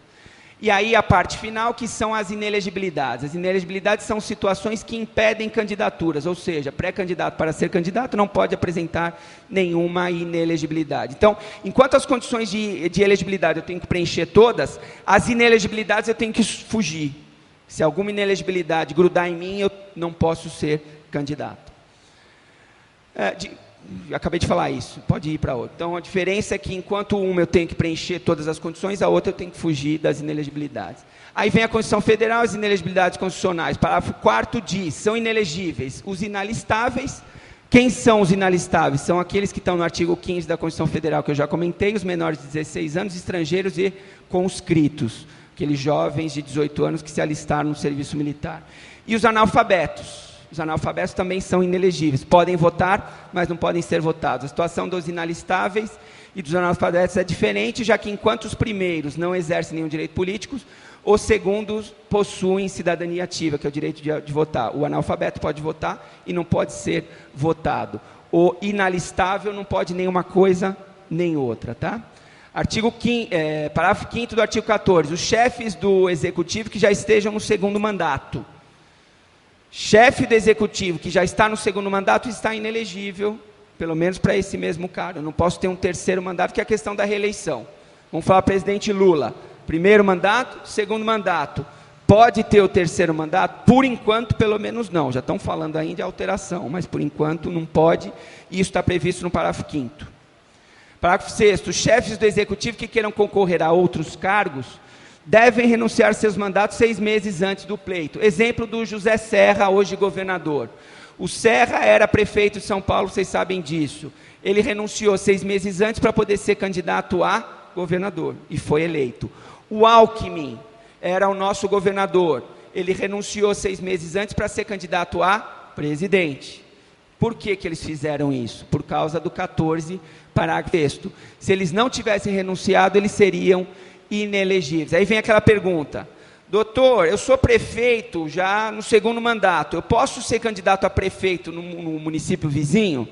E aí a parte final, que são as inelegibilidades. As inelegibilidades são situações que impedem candidaturas, ou seja, pré-candidato para ser candidato não pode apresentar nenhuma inelegibilidade. Então, enquanto as condições de elegibilidade eu tenho que preencher todas, as inelegibilidades eu tenho que fugir. Se alguma inelegibilidade grudar em mim, eu não posso ser candidato. Acabei de falar isso, pode ir para outra. Então, a diferença é que enquanto uma eu tenho que preencher todas as condições, a outra eu tenho que fugir das inelegibilidades. Aí vem a Constituição Federal, as inelegibilidades constitucionais. Parágrafo 4º diz, são inelegíveis os inalistáveis. Quem são os inalistáveis? São aqueles que estão no artigo 15 da Constituição Federal, que eu já comentei, os menores de 16 anos, estrangeiros e conscritos, aqueles jovens de 18 anos que se alistaram no serviço militar. E os analfabetos. Os analfabetos também são inelegíveis. Podem votar, mas não podem ser votados. A situação dos inalistáveis e dos analfabetos é diferente, já que enquanto os primeiros não exercem nenhum direito político, os segundos possuem cidadania ativa, que é o direito de votar. O analfabeto pode votar e não pode ser votado. O inalistável não pode nem uma coisa nem outra, tá? Parágrafo 5º do artigo 14. Os chefes do executivo que já estejam no segundo mandato. Chefe do executivo que já está no segundo mandato está inelegível, pelo menos para esse mesmo cargo. Eu não posso ter um terceiro mandato, que é a questão da reeleição. Vamos falar presidente Lula. Primeiro mandato, segundo mandato. Pode ter o terceiro mandato? Por enquanto, pelo menos não. Já estão falando ainda de alteração, mas por enquanto não pode. E isso está previsto no parágrafo 5º. Parágrafo 6º. Os chefes do executivo que queiram concorrer a outros cargos devem renunciar seus mandatos 6 meses antes do pleito. Exemplo do José Serra, hoje governador. O Serra era prefeito de São Paulo, vocês sabem disso. Ele renunciou 6 meses antes para poder ser candidato a governador, e foi eleito. O Alckmin era o nosso governador. Ele renunciou 6 meses antes para ser candidato a presidente. Por que eles fizeram isso? Por causa do 14, parágrafo 6º. Se eles não tivessem renunciado, eles seriam inelegíveis. Aí vem aquela pergunta: doutor, eu sou prefeito já no 2º mandato, eu posso ser candidato a prefeito no município vizinho?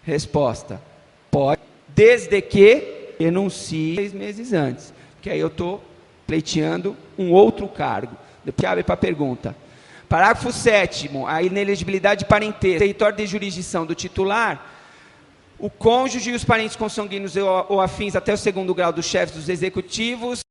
Resposta: pode, desde que renuncie 6 meses antes, porque aí eu estou pleiteando um outro cargo. Depois abre para a pergunta. Parágrafo 7º, a inelegibilidade de parentesco, território de jurisdição do titular, o cônjuge e os parentes consanguíneos ou afins até o 2º grau dos chefes dos executivos